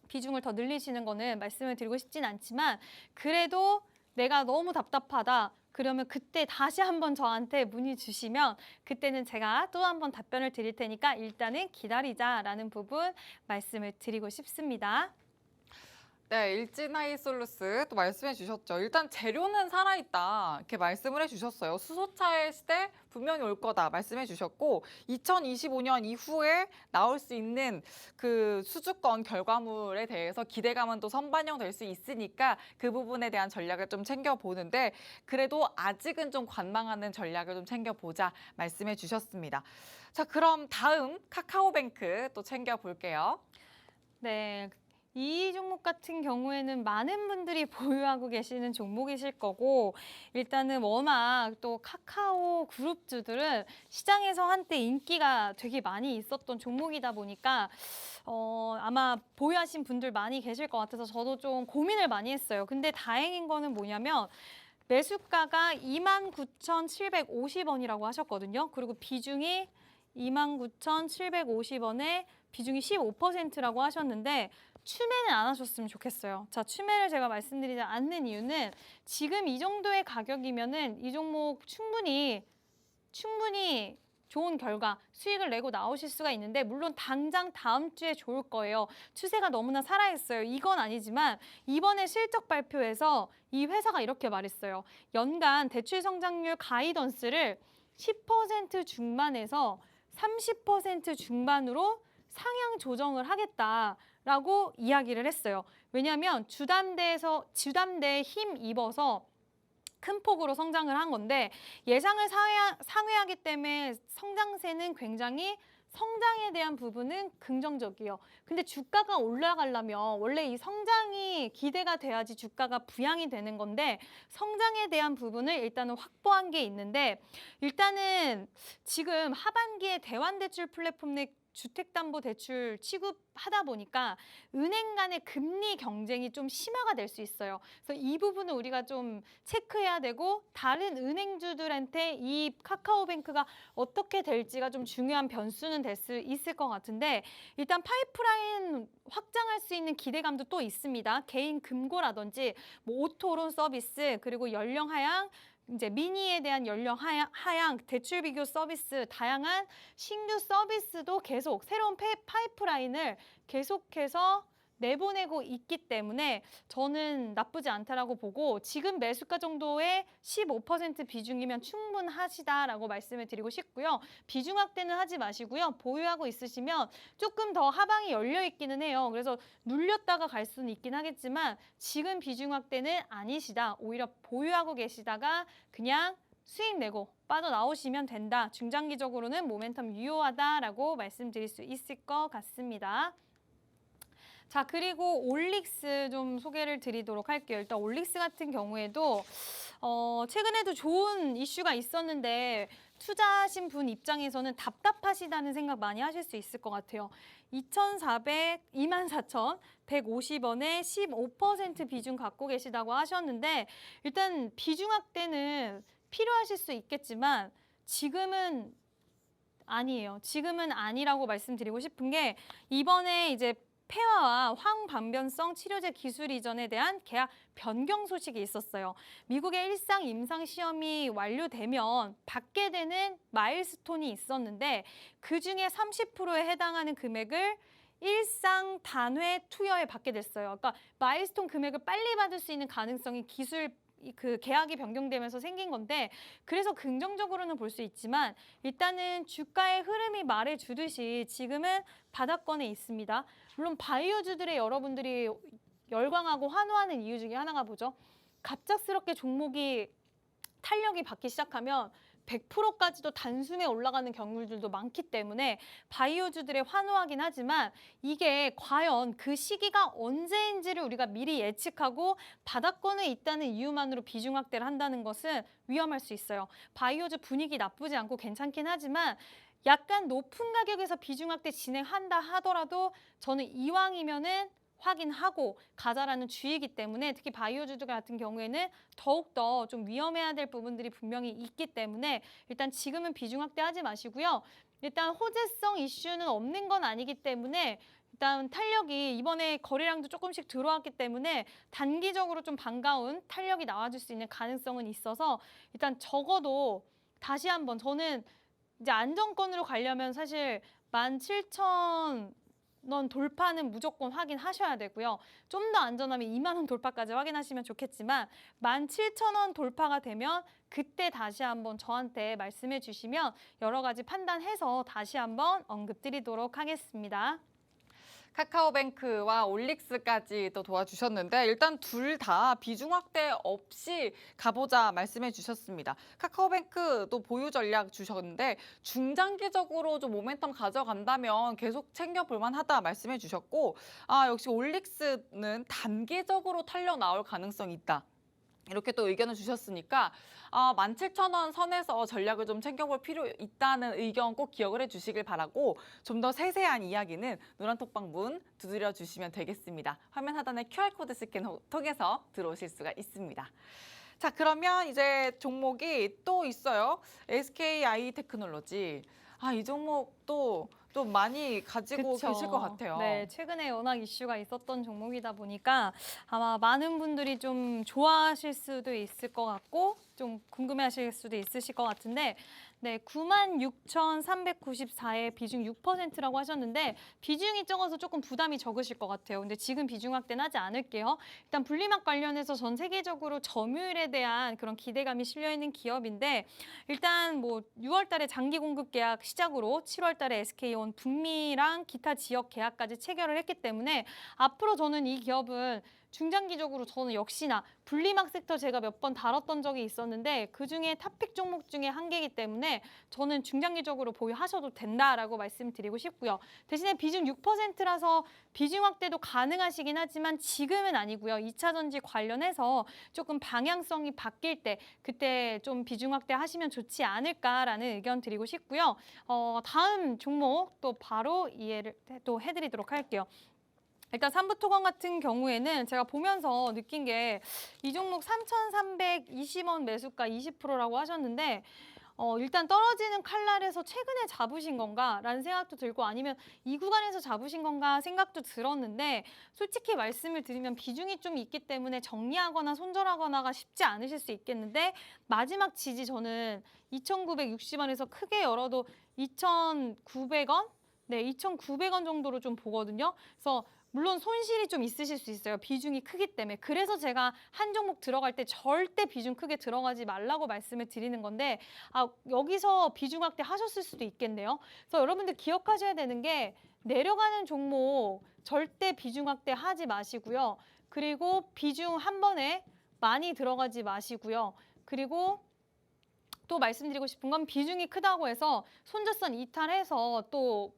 비중을 더 늘리시는 거는 말씀을 드리고 싶진 않지만 그래도 내가 너무 답답하다. 그러면 그때 다시 한번 저한테 문의 주시면 그때는 제가 또 한번 답변을 드릴 테니까 일단은 기다리자라는 부분 말씀을 드리고 싶습니다. 네, 일진하이솔루스 또 말씀해 주셨죠. 일단 재료는 살아있다 이렇게 말씀을 해주셨어요. 수소차의 시대 분명히 올 거다 말씀해 주셨고 2025년 이후에 나올 수 있는 그 수주권 결과물에 대해서 기대감은 또 선반영될 수 있으니까 그 부분에 대한 전략을 좀 챙겨보는데 그래도 아직은 좀 관망하는 전략을 좀 챙겨보자 말씀해 주셨습니다. 자, 그럼 다음 카카오뱅크 또 챙겨볼게요. 네. 이 종목 같은 경우에는 많은 분들이 보유하고 계시는 종목이실 거고 일단은 워낙 또 카카오 그룹주들은 시장에서 한때 인기가 되게 많이 있었던 종목이다 보니까 아마 보유하신 분들 많이 계실 것 같아서 저도 좀 고민을 많이 했어요. 근데 다행인 거는 뭐냐면 매수가가 29,750원이라고 하셨거든요. 그리고 비중이 29,750원에 비중이 15%라고 하셨는데 추매는 안 하셨으면 좋겠어요. 자, 추매를 제가 말씀드리지 않는 이유는 지금 이 정도의 가격이면은 이 종목 충분히 좋은 결과, 수익을 내고 나오실 수가 있는데 물론 당장 다음 주에 좋을 거예요. 추세가 너무나 살아있어요. 이건 아니지만 이번에 실적 발표에서 이 회사가 이렇게 말했어요. 연간 대출 성장률 가이던스를 10% 중반에서 30% 중반으로 상향 조정을 하겠다라고 이야기를 했어요. 왜냐하면 주담대에 힘 입어서 큰 폭으로 성장을 한 건데 예상을 상회하기 때문에 성장세는 굉장히 성장에 대한 부분은 긍정적이에요. 근데 주가가 올라가려면 원래 이 성장이 기대가 돼야지 주가가 부양이 되는 건데 성장에 대한 부분을 일단은 확보한 게 있는데 일단은 지금 하반기에 대환대출 플랫폼 내 주택담보대출 취급하다 보니까 은행 간의 금리 경쟁이 좀 심화가 될 수 있어요. 그래서 이 부분은 우리가 좀 체크해야 되고 다른 은행주들한테 이 카카오뱅크가 어떻게 될지가 좀 중요한 변수는 될 수 있을 것 같은데 일단 파이프라인 확장할 수 있는 기대감도 또 있습니다. 개인 금고라든지 뭐 오토론 서비스 그리고 연령 하향 이제 미니에 대한 연령 하향, 대출 비교 서비스, 다양한 신규 서비스도 계속 새로운 파이프라인을 계속해서 내보내고 있기 때문에 저는 나쁘지 않다라고 보고 지금 매수가 정도의 15% 비중이면 충분하시다라고 말씀을 드리고 싶고요. 비중 확대는 하지 마시고요. 보유하고 있으시면 조금 더 하방이 열려 있기는 해요. 그래서 눌렸다가 갈 수는 있긴 하겠지만 지금 비중 확대는 아니시다. 오히려 보유하고 계시다가 그냥 수익 내고 빠져나오시면 된다. 중장기적으로는 모멘텀 유효하다라고 말씀드릴 수 있을 것 같습니다. 자, 그리고 올릭스 좀 소개를 드리도록 할게요. 일단 올릭스 같은 경우에도 최근에도 좋은 이슈가 있었는데 투자하신 분 입장에서는 답답하시다는 생각 많이 하실 수 있을 것 같아요. 24,150원에 15% 비중 갖고 계시다고 하셨는데 일단 비중 확대는 필요하실 수 있겠지만 지금은 아니에요. 지금은 아니라고 말씀드리고 싶은 게 이번에 이제 폐화와 황반변성 치료제 기술 이전에 대한 계약 변경 소식이 있었어요. 미국의 일상 임상 시험이 완료되면 받게 되는 마일스톤이 있었는데 그중에 30%에 해당하는 금액을 일상 단회 투여에 받게 됐어요. 그러니까 마일스톤 금액을 빨리 받을 수 있는 가능성이 그 계약이 변경되면서 생긴 건데 그래서 긍정적으로는 볼 수 있지만 일단은 주가의 흐름이 말해주듯이 지금은 바닥권에 있습니다. 물론 바이오주들의 여러분들이 열광하고 환호하는 이유 중에 하나가 뭐죠? 갑작스럽게 종목이 탄력이 받기 시작하면 100%까지도 단숨에 올라가는 경우들도 많기 때문에 바이오주들의 환호하긴 하지만 이게 과연 그 시기가 언제인지를 우리가 미리 예측하고 바닥권에 있다는 이유만으로 비중 확대를 한다는 것은 위험할 수 있어요. 바이오주 분위기 나쁘지 않고 괜찮긴 하지만 약간 높은 가격에서 비중 확대 진행한다 하더라도 저는 이왕이면은 확인하고 가자라는 주의이기 때문에 특히 바이오주들 같은 경우에는 더욱더 좀 위험해야 될 부분들이 분명히 있기 때문에 일단 지금은 비중 확대하지 마시고요. 일단 호재성 이슈는 없는 건 아니기 때문에 일단 탄력이 이번에 거래량도 조금씩 들어왔기 때문에 단기적으로 좀 반가운 탄력이 나와줄 수 있는 가능성은 있어서 일단 적어도 다시 한번 저는 이제 안정권으로 가려면 사실 17,000원 돌파는 무조건 확인하셔야 되고요. 좀 더 안전하면 2만 원 돌파까지 확인하시면 좋겠지만 17,000원 돌파가 되면 그때 다시 한번 저한테 말씀해 주시면 여러 가지 판단해서 다시 한번 언급드리도록 하겠습니다. 카카오뱅크와 올릭스까지 또 도와주셨는데 일단 둘 다 비중 확대 없이 가보자 말씀해 주셨습니다. 카카오뱅크도 보유 전략 주셨는데 중장기적으로 좀 모멘텀 가져간다면 계속 챙겨볼 만하다 말씀해 주셨고 역시 올릭스는 단기적으로 탄력 나올 가능성이 있다. 이렇게 또 의견을 주셨으니까 17,000원 선에서 전략을 좀 챙겨볼 필요 있다는 의견 꼭 기억을 해주시길 바라고 좀 더 세세한 이야기는 노란톡방문 두드려 주시면 되겠습니다. 화면 하단에 QR코드 스캔 통해서 들어오실 수가 있습니다. 자, 그러면 이제 종목이 또 있어요. SKI 테크놀로지. 이 종목도 좀 많이 가지고 그쵸. 계실 것 같아요. 네, 최근에 워낙 이슈가 있었던 종목이다 보니까 아마 많은 분들이 좀 좋아하실 수도 있을 것 같고 좀 궁금해하실 수도 있으실 것 같은데 네, 96,394의 비중 6%라고 하셨는데 비중이 적어서 조금 부담이 적으실 것 같아요. 근데 지금 비중 확대는 하지 않을게요. 일단 분리막 관련해서 전 세계적으로 점유율에 대한 그런 기대감이 실려 있는 기업인데 일단 뭐 6월 달에 장기 공급 계약 시작으로 7월 달에 SK온 북미랑 기타 지역 계약까지 체결을 했기 때문에 앞으로 저는 이 기업은 중장기적으로 저는 역시나 분리막 섹터 제가 몇 번 다뤘던 적이 있었는데 그중에 탑픽 종목 중에 한 개이기 때문에 저는 중장기적으로 보유하셔도 된다라고 말씀드리고 싶고요. 대신에 비중 6%라서 비중 확대도 가능하시긴 하지만 지금은 아니고요. 2차 전지 관련해서 조금 방향성이 바뀔 때 그때 좀 비중 확대 하시면 좋지 않을까라는 의견 드리고 싶고요. 다음 종목 또 바로 이해를 또 해드리도록 할게요. 일단 삼부토건 같은 경우에는 제가 보면서 느낀 게 이 종목 3,320원 매수가 20%라고 하셨는데 일단 떨어지는 칼날에서 최근에 잡으신 건가라는 생각도 들고 아니면 이 구간에서 잡으신 건가 생각도 들었는데 솔직히 말씀을 드리면 비중이 좀 있기 때문에 정리하거나 손절하거나가 쉽지 않으실 수 있겠는데 마지막 지지 저는 2,960원에서 크게 열어도 2,900원? 네, 2,900원 정도로 좀 보거든요. 그래서 물론 손실이 좀 있으실 수 있어요. 비중이 크기 때문에. 그래서 제가 한 종목 들어갈 때 절대 비중 크게 들어가지 말라고 말씀을 드리는 건데 여기서 비중 확대 하셨을 수도 있겠네요. 그래서 여러분들 기억하셔야 되는 게 내려가는 종목 절대 비중 확대 하지 마시고요. 그리고 비중 한 번에 많이 들어가지 마시고요. 그리고 또 말씀드리고 싶은 건 비중이 크다고 해서 손절선 이탈해서 또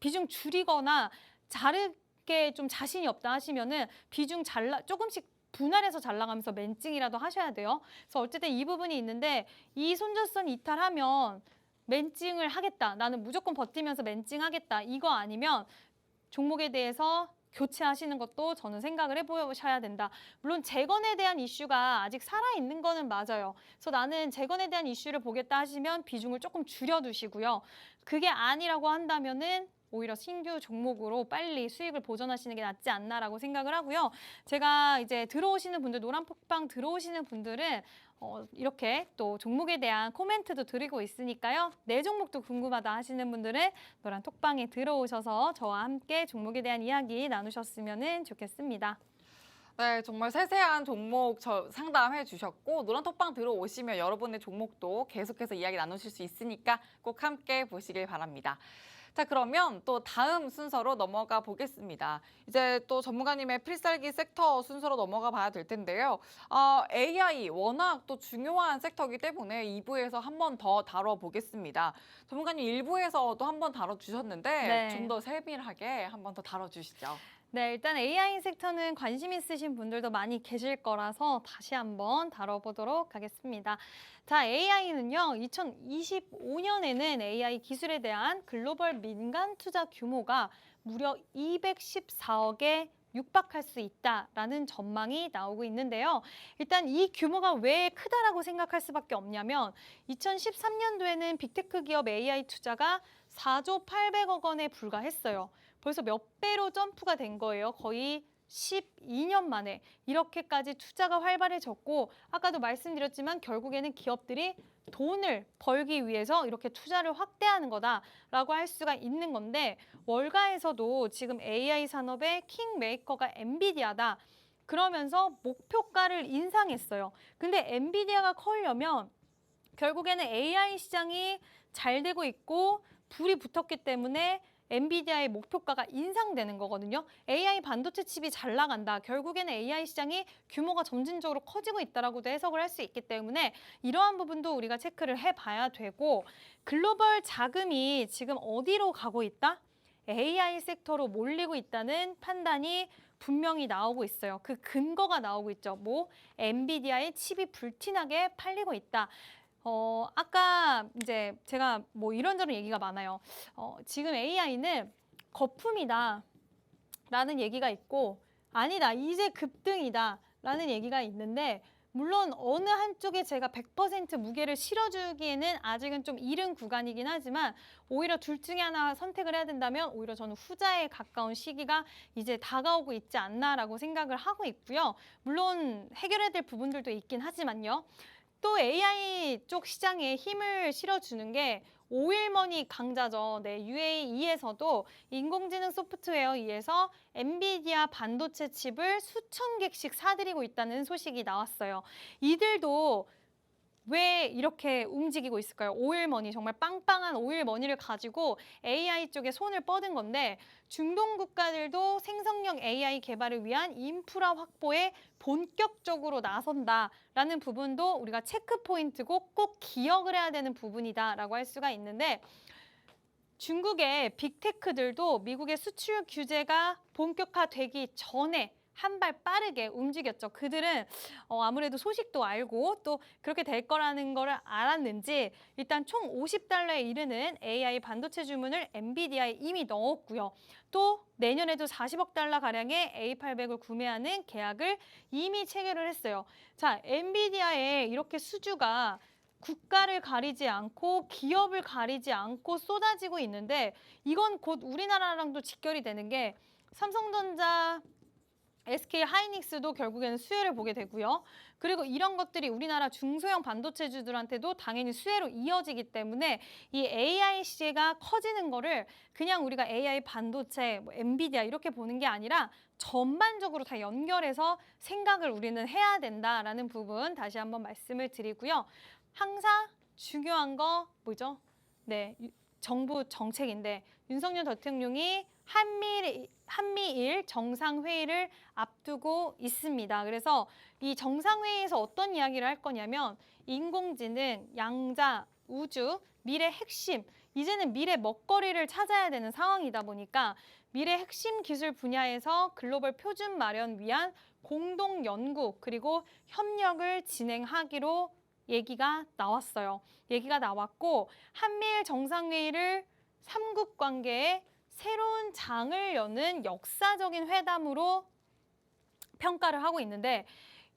비중 줄이거나 자르게 좀 자신이 없다 하시면은 비중 조금씩 분할해서 잘라가면서 맨징이라도 하셔야 돼요. 그래서 어쨌든 이 부분이 있는데 이 손절선 이탈하면 맨징을 하겠다. 나는 무조건 버티면서 맨징 하겠다. 이거 아니면 종목에 대해서 교체하시는 것도 저는 생각을 해보셔야 된다. 물론 재건에 대한 이슈가 아직 살아있는 거는 맞아요. 그래서 나는 재건에 대한 이슈를 보겠다 하시면 비중을 조금 줄여두시고요. 그게 아니라고 한다면은 오히려 신규 종목으로 빨리 수익을 보전하시는 게 낫지 않나라고 생각을 하고요. 제가 이제 들어오시는 분들, 노란톡방 들어오시는 분들은 이렇게 또 종목에 대한 코멘트도 드리고 있으니까요. 내 종목도 궁금하다 하시는 분들은 노란톡방에 들어오셔서 저와 함께 종목에 대한 이야기 나누셨으면 좋겠습니다. 네, 정말 세세한 종목 상담해 주셨고 노란톡방 들어오시면 여러분의 종목도 계속해서 이야기 나누실 수 있으니까 꼭 함께 보시길 바랍니다. 자, 그러면 또 다음 순서로 넘어가 보겠습니다. 이제 또 전문가님의 필살기 섹터 순서로 넘어가 봐야 될 텐데요. AI 워낙 또 중요한 섹터이기 때문에 2부에서 한 번 더 다뤄보겠습니다. 전문가님 1부에서도 한 번 다뤄주셨는데 네. 좀 더 세밀하게 한 번 더 다뤄주시죠. 네, 일단 AI 섹터는 관심 있으신 분들도 많이 계실 거라서 다시 한번 다뤄보도록 하겠습니다. 자, AI는요, 2025년에는 AI 기술에 대한 글로벌 민간 투자 규모가 무려 214억에 육박할 수 있다라는 전망이 나오고 있는데요. 일단 이 규모가 왜 크다라고 생각할 수밖에 없냐면 2013년도에는 빅테크 기업 AI 투자가 4조 800억 원에 불과했어요. 벌써 몇 배로 점프가 된 거예요. 거의 12년 만에 이렇게까지 투자가 활발해졌고 아까도 말씀드렸지만 결국에는 기업들이 돈을 벌기 위해서 이렇게 투자를 확대하는 거다라고 할 수가 있는 건데 월가에서도 지금 AI 산업의 킹메이커가 엔비디아다. 그러면서 목표가를 인상했어요. 근데 엔비디아가 커려면 결국에는 AI 시장이 잘 되고 있고 불이 붙었기 때문에 엔비디아의 목표가가 인상되는 거거든요. AI 반도체 칩이 잘 나간다. 결국에는 AI 시장이 규모가 점진적으로 커지고 있다라고도 해석을 할 수 있기 때문에 이러한 부분도 우리가 체크를 해봐야 되고 글로벌 자금이 지금 어디로 가고 있다? AI 섹터로 몰리고 있다는 판단이 분명히 나오고 있어요. 그 근거가 나오고 있죠. 뭐 엔비디아의 칩이 불티나게 팔리고 있다. 아까 이제 제가 뭐 이런저런 얘기가 많아요. 지금 AI는 거품이다 라는 얘기가 있고 아니다, 이제 급등이다 라는 얘기가 있는데 물론 어느 한쪽에 제가 100% 무게를 실어주기에는 아직은 좀 이른 구간이긴 하지만 오히려 둘 중에 하나 선택을 해야 된다면 오히려 저는 후자에 가까운 시기가 이제 다가오고 있지 않나라고 생각을 하고 있고요. 물론 해결해야 될 부분들도 있긴 하지만요. 또 AI 쪽 시장에 힘을 실어주는 게 오일머니 강자죠. 네, UAE에서도 인공지능 소프트웨어에서 엔비디아 반도체 칩을 수천 개씩 사들이고 있다는 소식이 나왔어요. 이들도 왜 이렇게 움직이고 있을까요? 오일머니, 정말 빵빵한 오일머니를 가지고 AI 쪽에 손을 뻗은 건데 중동 국가들도 생성형 AI 개발을 위한 인프라 확보에 본격적으로 나선다라는 부분도 우리가 체크 포인트고 꼭 기억을 해야 되는 부분이다라고 할 수가 있는데 중국의 빅테크들도 미국의 수출 규제가 본격화되기 전에 한 발 빠르게 움직였죠. 그들은 아무래도 소식도 알고 또 그렇게 될 거라는 거를 알았는지 일단 총 50달러에 이르는 AI 반도체 주문을 엔비디아에 이미 넣었고요. 또 내년에도 40억 달러 가량의 A800을 구매하는 계약을 이미 체결을 했어요. 자, 엔비디아의 이렇게 수주가 국가를 가리지 않고 기업을 가리지 않고 쏟아지고 있는데 이건 곧 우리나라랑도 직결이 되는 게 삼성전자, SK 하이닉스도 결국에는 수혜를 보게 되고요. 그리고 이런 것들이 우리나라 중소형 반도체주들한테도 당연히 수혜로 이어지기 때문에 이 AI 시세가 커지는 거를 그냥 우리가 AI 반도체, 뭐 엔비디아 이렇게 보는 게 아니라 전반적으로 다 연결해서 생각을 우리는 해야 된다라는 부분 다시 한번 말씀을 드리고요. 항상 중요한 거 뭐죠? 네, 정부 정책인데 윤석열 대통령이 한미일 정상회의를 앞두고 있습니다. 그래서 이 정상회의에서 어떤 이야기를 할 거냐면 인공지능, 양자, 우주, 미래 핵심, 이제는 미래 먹거리를 찾아야 되는 상황이다 보니까 미래 핵심 기술 분야에서 글로벌 표준 마련 위한 공동 연구 그리고 협력을 진행하기로 얘기가 나왔어요. 얘기가 나왔고 한미일 정상회의를 삼국 관계에 새로운 장을 여는 역사적인 회담으로 평가를 하고 있는데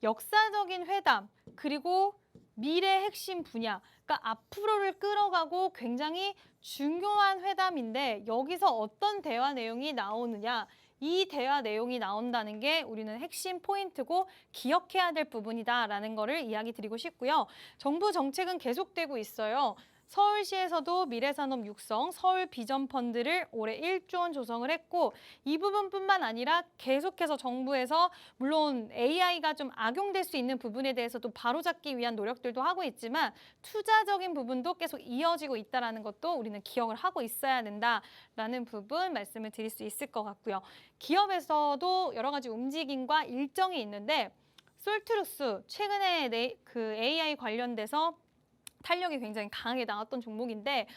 역사적인 회담 그리고 미래 핵심 분야, 그러니까 앞으로를 끌어가고 굉장히 중요한 회담인데 여기서 어떤 대화 내용이 나오느냐 이 대화 내용이 나온다는 게 우리는 핵심 포인트고 기억해야 될 부분이다라는 거를 이야기 드리고 싶고요. 정부 정책은 계속되고 있어요. 서울시에서도 미래산업 육성, 서울 비전 펀드를 올해 1조 원 조성을 했고 이 부분뿐만 아니라 계속해서 정부에서 물론 AI가 좀 악용될 수 있는 부분에 대해서도 바로잡기 위한 노력들도 하고 있지만 투자적인 부분도 계속 이어지고 있다는 것도 우리는 기억을 하고 있어야 된다라는 부분 말씀을 드릴 수 있을 것 같고요. 기업에서도 여러 가지 움직임과 일정이 있는데 솔트루스 최근에 그 AI 관련돼서 탄력이 굉장히 강하게 나왔던 종목인데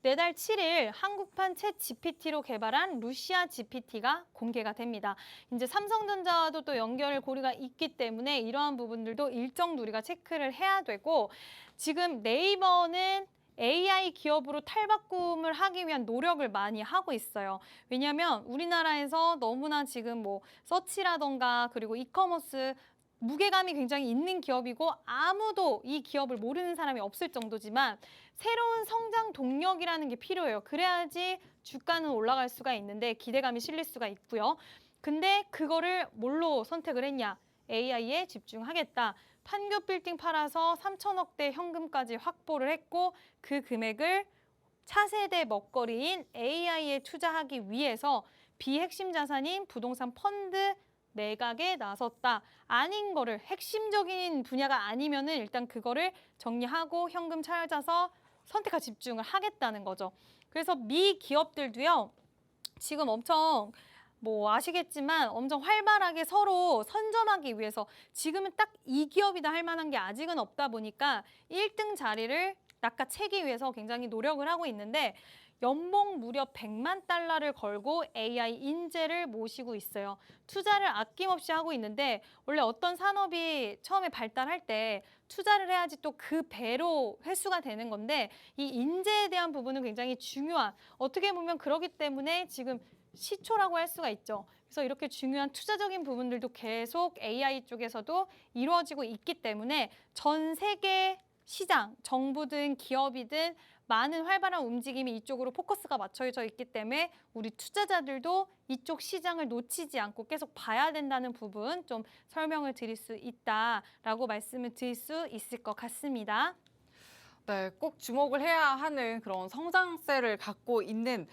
내달 7일 한국판 챗 GPT로 개발한 루시아 GPT가 공개가 됩니다. 이제 삼성전자와도 또 연결 고리가 있기 때문에 이러한 부분들도 일정도 우리가 체크를 해야 되고 지금 네이버는 AI 기업으로 탈바꿈을 하기 위한 노력을 많이 하고 있어요. 왜냐하면 우리나라에서 너무나 지금 뭐 서치라던가 그리고 이커머스 무게감이 굉장히 있는 기업이고 아무도 이 기업을 모르는 사람이 없을 정도지만 새로운 성장 동력이라는 게 필요해요. 그래야지 주가는 올라갈 수가 있는데 기대감이 실릴 수가 있고요. 근데 그거를 뭘로 선택을 했냐? AI에 집중하겠다. 판교 빌딩 팔아서 3천억대 현금까지 확보를 했고 그 금액을 차세대 먹거리인 AI에 투자하기 위해서 비핵심 자산인 부동산 펀드 매각에 나섰다. 아닌 거를 핵심적인 분야가 아니면은 일단 그거를 정리하고 현금 찾아서 선택과 집중을 하겠다는 거죠. 그래서 미 기업들도요. 지금 엄청 아시겠지만 엄청 활발하게 서로 선점하기 위해서 지금은 딱 이 기업이다 할 만한 게 아직은 없다 보니까 1등 자리를 낚아채기 위해서 굉장히 노력을 하고 있는데 연봉 무려 100만 달러를 걸고 AI 인재를 모시고 있어요. 투자를 아낌없이 하고 있는데 원래 어떤 산업이 처음에 발달할 때 투자를 해야지 또 그 배로 회수가 되는 건데 이 인재에 대한 부분은 굉장히 중요한 어떻게 보면 그러기 때문에 지금 시초라고 할 수가 있죠. 그래서 이렇게 중요한 투자적인 부분들도 계속 AI 쪽에서도 이루어지고 있기 때문에 전 세계 시장, 정부든 기업이든 많은 활발한 움직임이 이쪽으로 포커스가 맞춰져 있기 때문에 우리 투자자들도 이쪽 시장을 놓치지 않고 계속 봐야 된다는 부분 좀 설명을 드릴 수 있다라고 말씀을 드릴 수 있을 것 같습니다. 네, 꼭 주목을 해야 하는 그런 성장세를 갖고 있는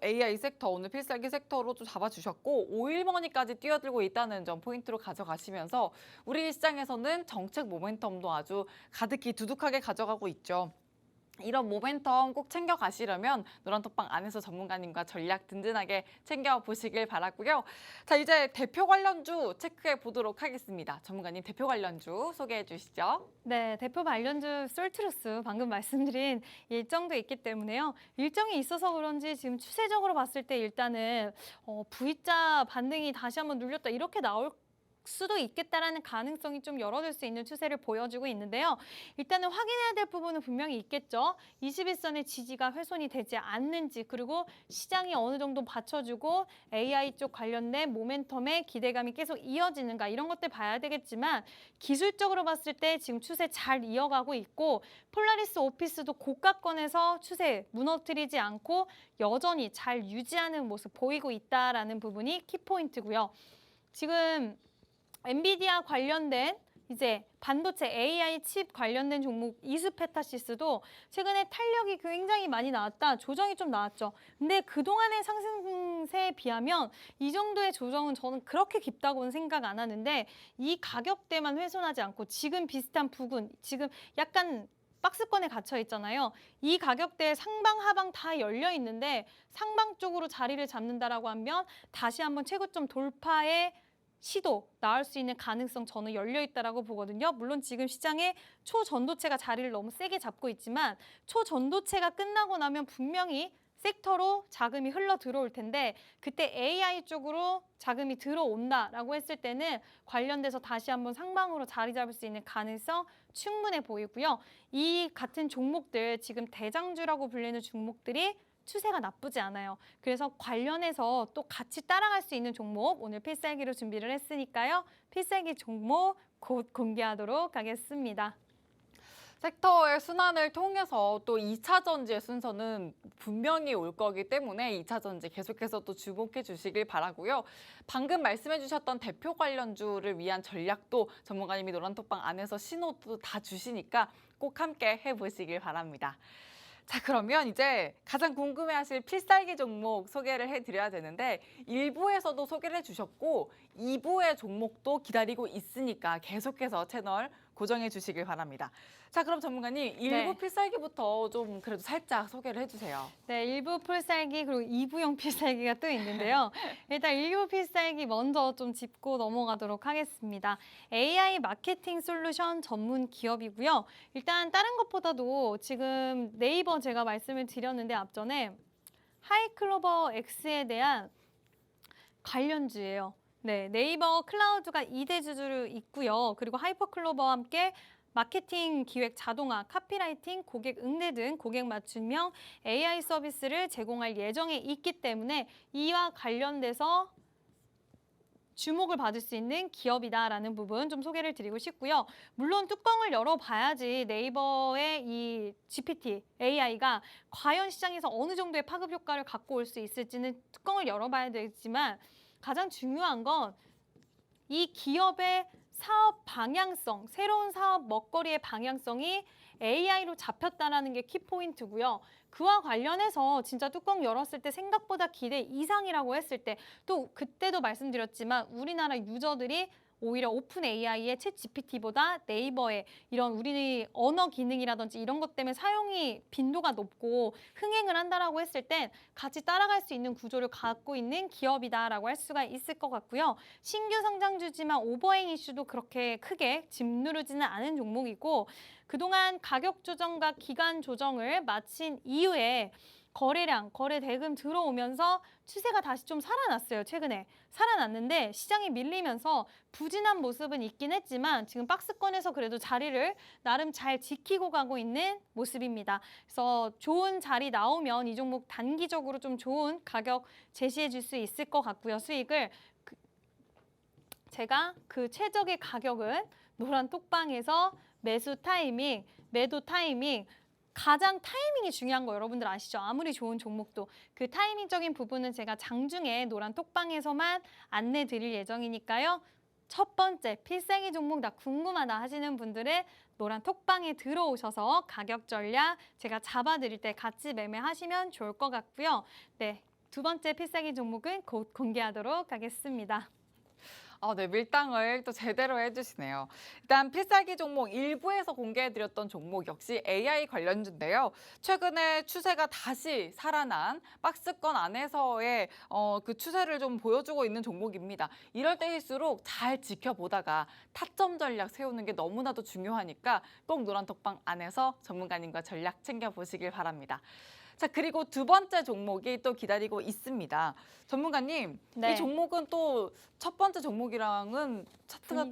AI 섹터, 오늘 필살기 섹터로 좀 잡아주셨고 오일머니까지 뛰어들고 있다는 점 포인트로 가져가시면서 우리 시장에서는 정책 모멘텀도 아주 가득히 두둑하게 가져가고 있죠. 이런 모멘텀 꼭 챙겨가시려면 노란톡방 안에서 전문가님과 전략 든든하게 챙겨보시길 바라고요. 자, 이제 대표 관련주 체크해 보도록 하겠습니다. 전문가님 대표 관련주 소개해 주시죠. 네, 대표 관련주 솔트루스 방금 말씀드린 일정도 있기 때문에요. 일정이 있어서 그런지 지금 추세적으로 봤을 때 일단은 V자 반등이 다시 한번 눌렸다 이렇게 나올 수도 있겠다라는 가능성이 좀 열어둘 수 있는 추세를 보여주고 있는데요. 일단은 확인해야 될 부분은 분명히 있겠죠. 21선의 지지가 훼손이 되지 않는지 그리고 시장이 어느 정도 받쳐주고 AI 쪽 관련된 모멘텀의 기대감이 계속 이어지는가 이런 것들 봐야 되겠지만 기술적으로 봤을 때 지금 추세 잘 이어가고 있고 폴라리스 오피스도 고가권에서 추세 무너뜨리지 않고 여전히 잘 유지하는 모습 보이고 있다라는 부분이 키포인트고요. 지금 엔비디아 관련된 이제 반도체 AI 칩 관련된 종목 이수페타시스도 최근에 탄력이 굉장히 많이 나왔다. 조정이 좀 나왔죠. 근데 그동안의 상승세에 비하면 이 정도의 조정은 저는 그렇게 깊다고는 생각 안 하는데 이 가격대만 훼손하지 않고 지금 비슷한 부근, 지금 약간 박스권에 갇혀 있잖아요. 이 가격대에 상방 하방 다 열려 있는데 상방 쪽으로 자리를 잡는다라고 하면 다시 한번 최고점 돌파에 시도 나올 수 있는 가능성 저는 열려 있다라고 보거든요. 물론 지금 시장에 초전도체가 자리를 너무 세게 잡고 있지만 초전도체가 끝나고 나면 분명히 섹터로 자금이 흘러 들어올 텐데 그때 AI 쪽으로 자금이 들어온다라고 했을 때는 관련돼서 다시 한번 상방으로 자리 잡을 수 있는 가능성 충분해 보이고요. 이 같은 종목들 지금 대장주라고 불리는 종목들이 추세가 나쁘지 않아요. 그래서 관련해서 또 같이 따라갈 수 있는 종목 오늘 필살기로 준비를 했으니까요. 필살기 종목 곧 공개하도록 하겠습니다. 섹터의 순환을 통해서 또 2차 전지의 순서는 분명히 올 거기 때문에 2차 전지 계속해서 또 주목해 주시길 바라고요. 방금 말씀해 주셨던 대표 관련주를 위한 전략도 전문가님이 노란톡방 안에서 신호도 다 주시니까 꼭 함께 해보시길 바랍니다. 자, 그러면 이제 가장 궁금해하실 필살기 종목 소개를 해드려야 되는데 1부에서도 소개를 해주셨고 2부의 종목도 기다리고 있으니까 계속해서 채널 고정해 주시길 바랍니다. 자, 그럼 전문가님 1부 필살기부터 좀 그래도 살짝 소개를 해주세요. 네, 1부 필살기 그리고 2부용 필살기가 또 있는데요. 일단 1부 필살기 먼저 좀 짚고 넘어가도록 하겠습니다. AI 마케팅 솔루션 전문 기업이고요. 일단 다른 것보다도 지금 네이버 제가 말씀을 드렸는데 앞전에 하이클로버 X에 대한 관련주예요. 네, 네이버 클라우드가 2대 주주로 있고요. 그리고 하이퍼클로버와 함께 마케팅 기획 자동화, 카피라이팅, 고객 응대 등 고객 맞춤형 AI 서비스를 제공할 예정에 있기 때문에 이와 관련돼서 주목을 받을 수 있는 기업이다라는 부분 좀 소개를 드리고 싶고요. 물론 뚜껑을 열어봐야지 네이버의 이 GPT, AI가 과연 시장에서 어느 정도의 파급 효과를 갖고 올 수 있을지는 뚜껑을 열어봐야 되지만 가장 중요한 건 이 기업의 사업 방향성, 새로운 사업 먹거리의 방향성이 AI로 잡혔다라는 게 키포인트고요. 그와 관련해서 진짜 뚜껑 열었을 때 생각보다 기대 이상이라고 했을 때 또 그때도 말씀드렸지만 우리나라 유저들이 오히려 오픈 AI의 챗 GPT보다 네이버의 이런 우리 언어 기능이라든지 이런 것 때문에 사용이 빈도가 높고 흥행을 한다라고 했을 땐 같이 따라갈 수 있는 구조를 갖고 있는 기업이다라고 할 수가 있을 것 같고요. 신규 상장주지만 오버행 이슈도 그렇게 크게 짓누르지는 않은 종목이고 그동안 가격 조정과 기간 조정을 마친 이후에 거래량, 거래 대금 들어오면서 추세가 다시 좀 살아났어요, 최근에. 살아났는데 시장이 밀리면서 부진한 모습은 있긴 했지만 지금 박스권에서 그래도 자리를 나름 잘 지키고 가고 있는 모습입니다. 그래서 좋은 자리 나오면 이 종목 단기적으로 좀 좋은 가격 제시해 줄 수 있을 것 같고요, 수익을. 제가 그 최적의 가격은 노란 톡방에서 매수 타이밍, 매도 타이밍, 가장 타이밍이 중요한 거 여러분들 아시죠? 아무리 좋은 종목도 그 타이밍적인 부분은 제가 장중에 노란 톡방에서만 안내 드릴 예정이니까요. 첫 번째 필살기 종목 나 궁금하다 하시는 분들은 노란 톡방에 들어오셔서 가격 전략 제가 잡아드릴 때 같이 매매하시면 좋을 것 같고요. 네, 두 번째 필살기 종목은 곧 공개하도록 하겠습니다. 네, 밀당을 또 제대로 해주시네요. 일단 필살기 종목 일부에서 공개해드렸던 종목 역시 AI 관련주인데요. 최근에 추세가 다시 살아난 박스권 안에서의 그 추세를 좀 보여주고 있는 종목입니다. 이럴 때일수록 잘 지켜보다가 타점 전략 세우는 게 너무나도 중요하니까 꼭 노란톡방 안에서 전문가님과 전략 챙겨보시길 바랍니다. 자, 그리고 두 번째 종목이 또 기다리고 있습니다. 전문가님, 네. 이 종목은 또 첫 번째 종목이랑은 차트가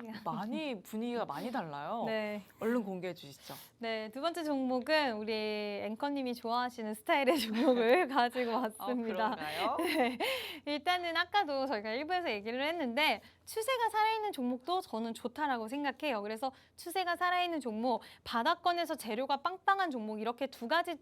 분위기가 많이 달라요. 네. 얼른 공개해 주시죠. 네, 두 번째 종목은 우리 앵커님이 좋아하시는 스타일의 종목을 가지고 왔습니다. 그런가요? 네, 일단은 아까도 저희가 일부에서 얘기를 했는데 추세가 살아있는 종목도 저는 좋다라고 생각해요. 그래서 추세가 살아있는 종목, 바닥권에서 재료가 빵빵한 종목 이렇게 두 가지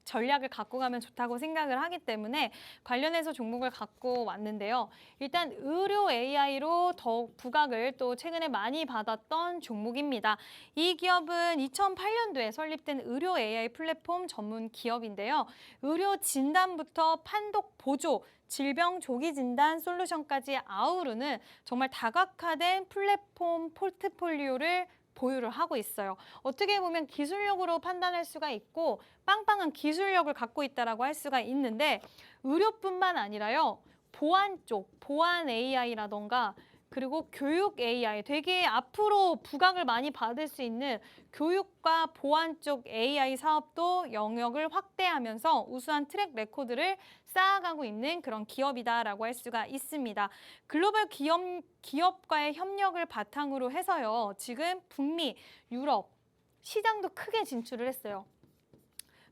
전략을 갖고 가면 좋다고 생각을 하기 때문에 관련해서 종목을 갖고 왔는데요. 일단 의료 AI로 더욱 부각을 또 최근에 많이 받았던 종목입니다. 이 기업은 2008년도에 설립된 의료 AI 플랫폼 전문 기업인데요. 의료 진단부터 판독 보조, 질병 조기 진단 솔루션까지 아우르는 정말 다각화된 플랫폼 포트폴리오를 보유를 하고 있어요. 어떻게 보면 기술력으로 판단할 수가 있고 빵빵한 기술력을 갖고 있다라고 할 수가 있는데 의료뿐만 아니라요. 보안 쪽, 보안 AI라던가 그리고 교육 AI, 되게 앞으로 부각을 많이 받을 수 있는 교육과 보안 쪽 AI 사업도 영역을 확대하면서 우수한 트랙 레코드를 쌓아가고 있는 그런 기업이다라고 할 수가 있습니다. 글로벌 기업과의 협력을 바탕으로 해서요. 지금 북미, 유럽 시장도 크게 진출을 했어요.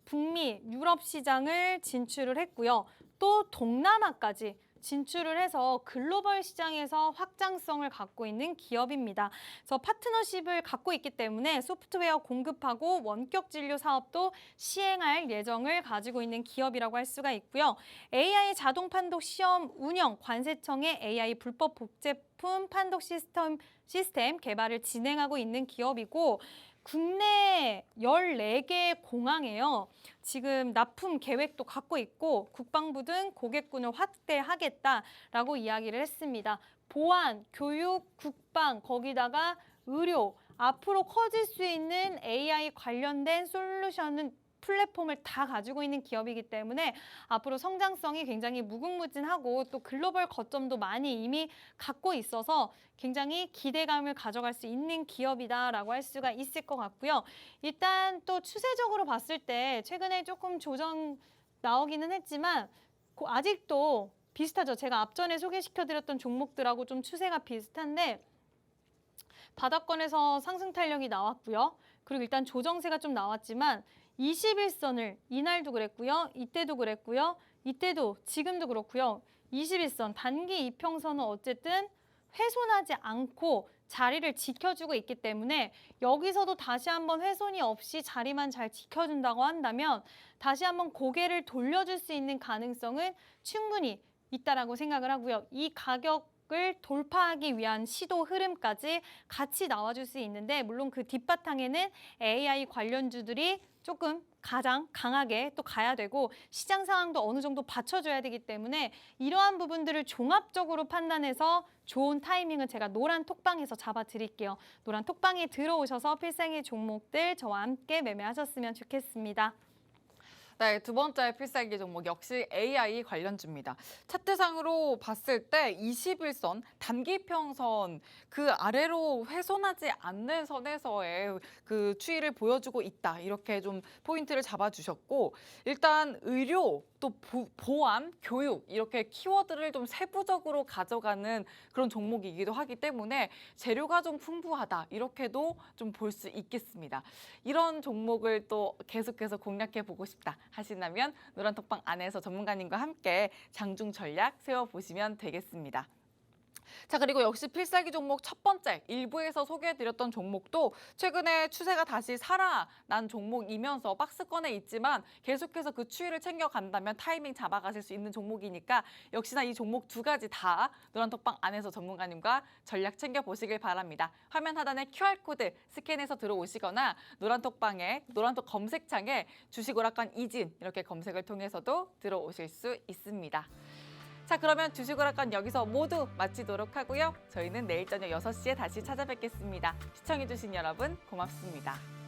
북미, 유럽 시장을 진출을 했고요. 또 동남아까지 진출을 해서 글로벌 시장에서 확장성을 갖고 있는 기업입니다. 그래서 파트너십을 갖고 있기 때문에 소프트웨어 공급하고 원격 진료 사업도 시행할 예정을 가지고 있는 기업이라고 할 수가 있고요. AI 자동 판독 시험 운영, 관세청의 AI 불법 복제품 판독 시스템 개발을 진행하고 있는 기업이고 국내 14개 공항에요. 지금 납품 계획도 갖고 있고 국방부 등 고객군을 확대하겠다라고 이야기를 했습니다. 보안, 교육, 국방, 거기다가 의료, 앞으로 커질 수 있는 AI 관련된 솔루션은 플랫폼을 다 가지고 있는 기업이기 때문에 앞으로 성장성이 굉장히 무궁무진하고 또 글로벌 거점도 많이 이미 갖고 있어서 굉장히 기대감을 가져갈 수 있는 기업이다라고 할 수가 있을 것 같고요. 일단 또 추세적으로 봤을 때 최근에 조금 조정 나오기는 했지만 아직도 비슷하죠. 제가 앞전에 소개시켜드렸던 종목들하고 좀 추세가 비슷한데 바닥권에서 상승 탄력이 나왔고요. 그리고 일단 조정세가 좀 나왔지만 21선을 이날도 그랬고요. 이때도 그랬고요. 이때도 지금도 그렇고요. 21선 단기 이평선은 어쨌든 훼손하지 않고 자리를 지켜주고 있기 때문에 여기서도 다시 한번 훼손이 없이 자리만 잘 지켜준다고 한다면 다시 한번 고개를 돌려줄 수 있는 가능성은 충분히 있다라고 생각을 하고요. 이 가격 종목을 돌파하기 위한 시도 흐름까지 같이 나와줄 수 있는데 물론 그 뒷바탕에는 AI 관련주들이 조금 가장 강하게 또 가야 되고 시장 상황도 어느 정도 받쳐줘야 되기 때문에 이러한 부분들을 종합적으로 판단해서 좋은 타이밍은 제가 노란 톡방에서 잡아드릴게요. 노란 톡방에 들어오셔서 필살기 종목들 저와 함께 매매하셨으면 좋겠습니다. 네, 두 번째 필살기 종목 역시 AI 관련주입니다. 차트상으로 봤을 때 21선 단기평선 그 아래로 훼손하지 않는 선에서의 그 추이를 보여주고 있다. 이렇게 좀 포인트를 잡아주셨고 일단 의료 또 보안, 교육 이렇게 키워드를 좀 세부적으로 가져가는 그런 종목이기도 하기 때문에 재료가 좀 풍부하다. 이렇게도 좀 볼 수 있겠습니다. 이런 종목을 또 계속해서 공략해 보고 싶다 하신다면 노란톡방 안에서 전문가님과 함께 장중 전략 세워보시면 되겠습니다. 자, 그리고 역시 필살기 종목 첫 번째 일부에서 소개해드렸던 종목도 최근에 추세가 다시 살아난 종목이면서 박스권에 있지만 계속해서 그 추이를 챙겨간다면 타이밍 잡아가실 수 있는 종목이니까 역시나 이 종목 두 가지 다 노란톡방 안에서 전문가님과 전략 챙겨보시길 바랍니다. 화면 하단에 QR코드 스캔해서 들어오시거나 노란톡방에 노란톡 검색창에 주식오락관 이진 이렇게 검색을 통해서도 들어오실 수 있습니다. 자, 그러면 주식오락관 여기서 모두 마치도록 하고요. 저희는 내일 저녁 6시에 다시 찾아뵙겠습니다. 시청해주신 여러분 고맙습니다.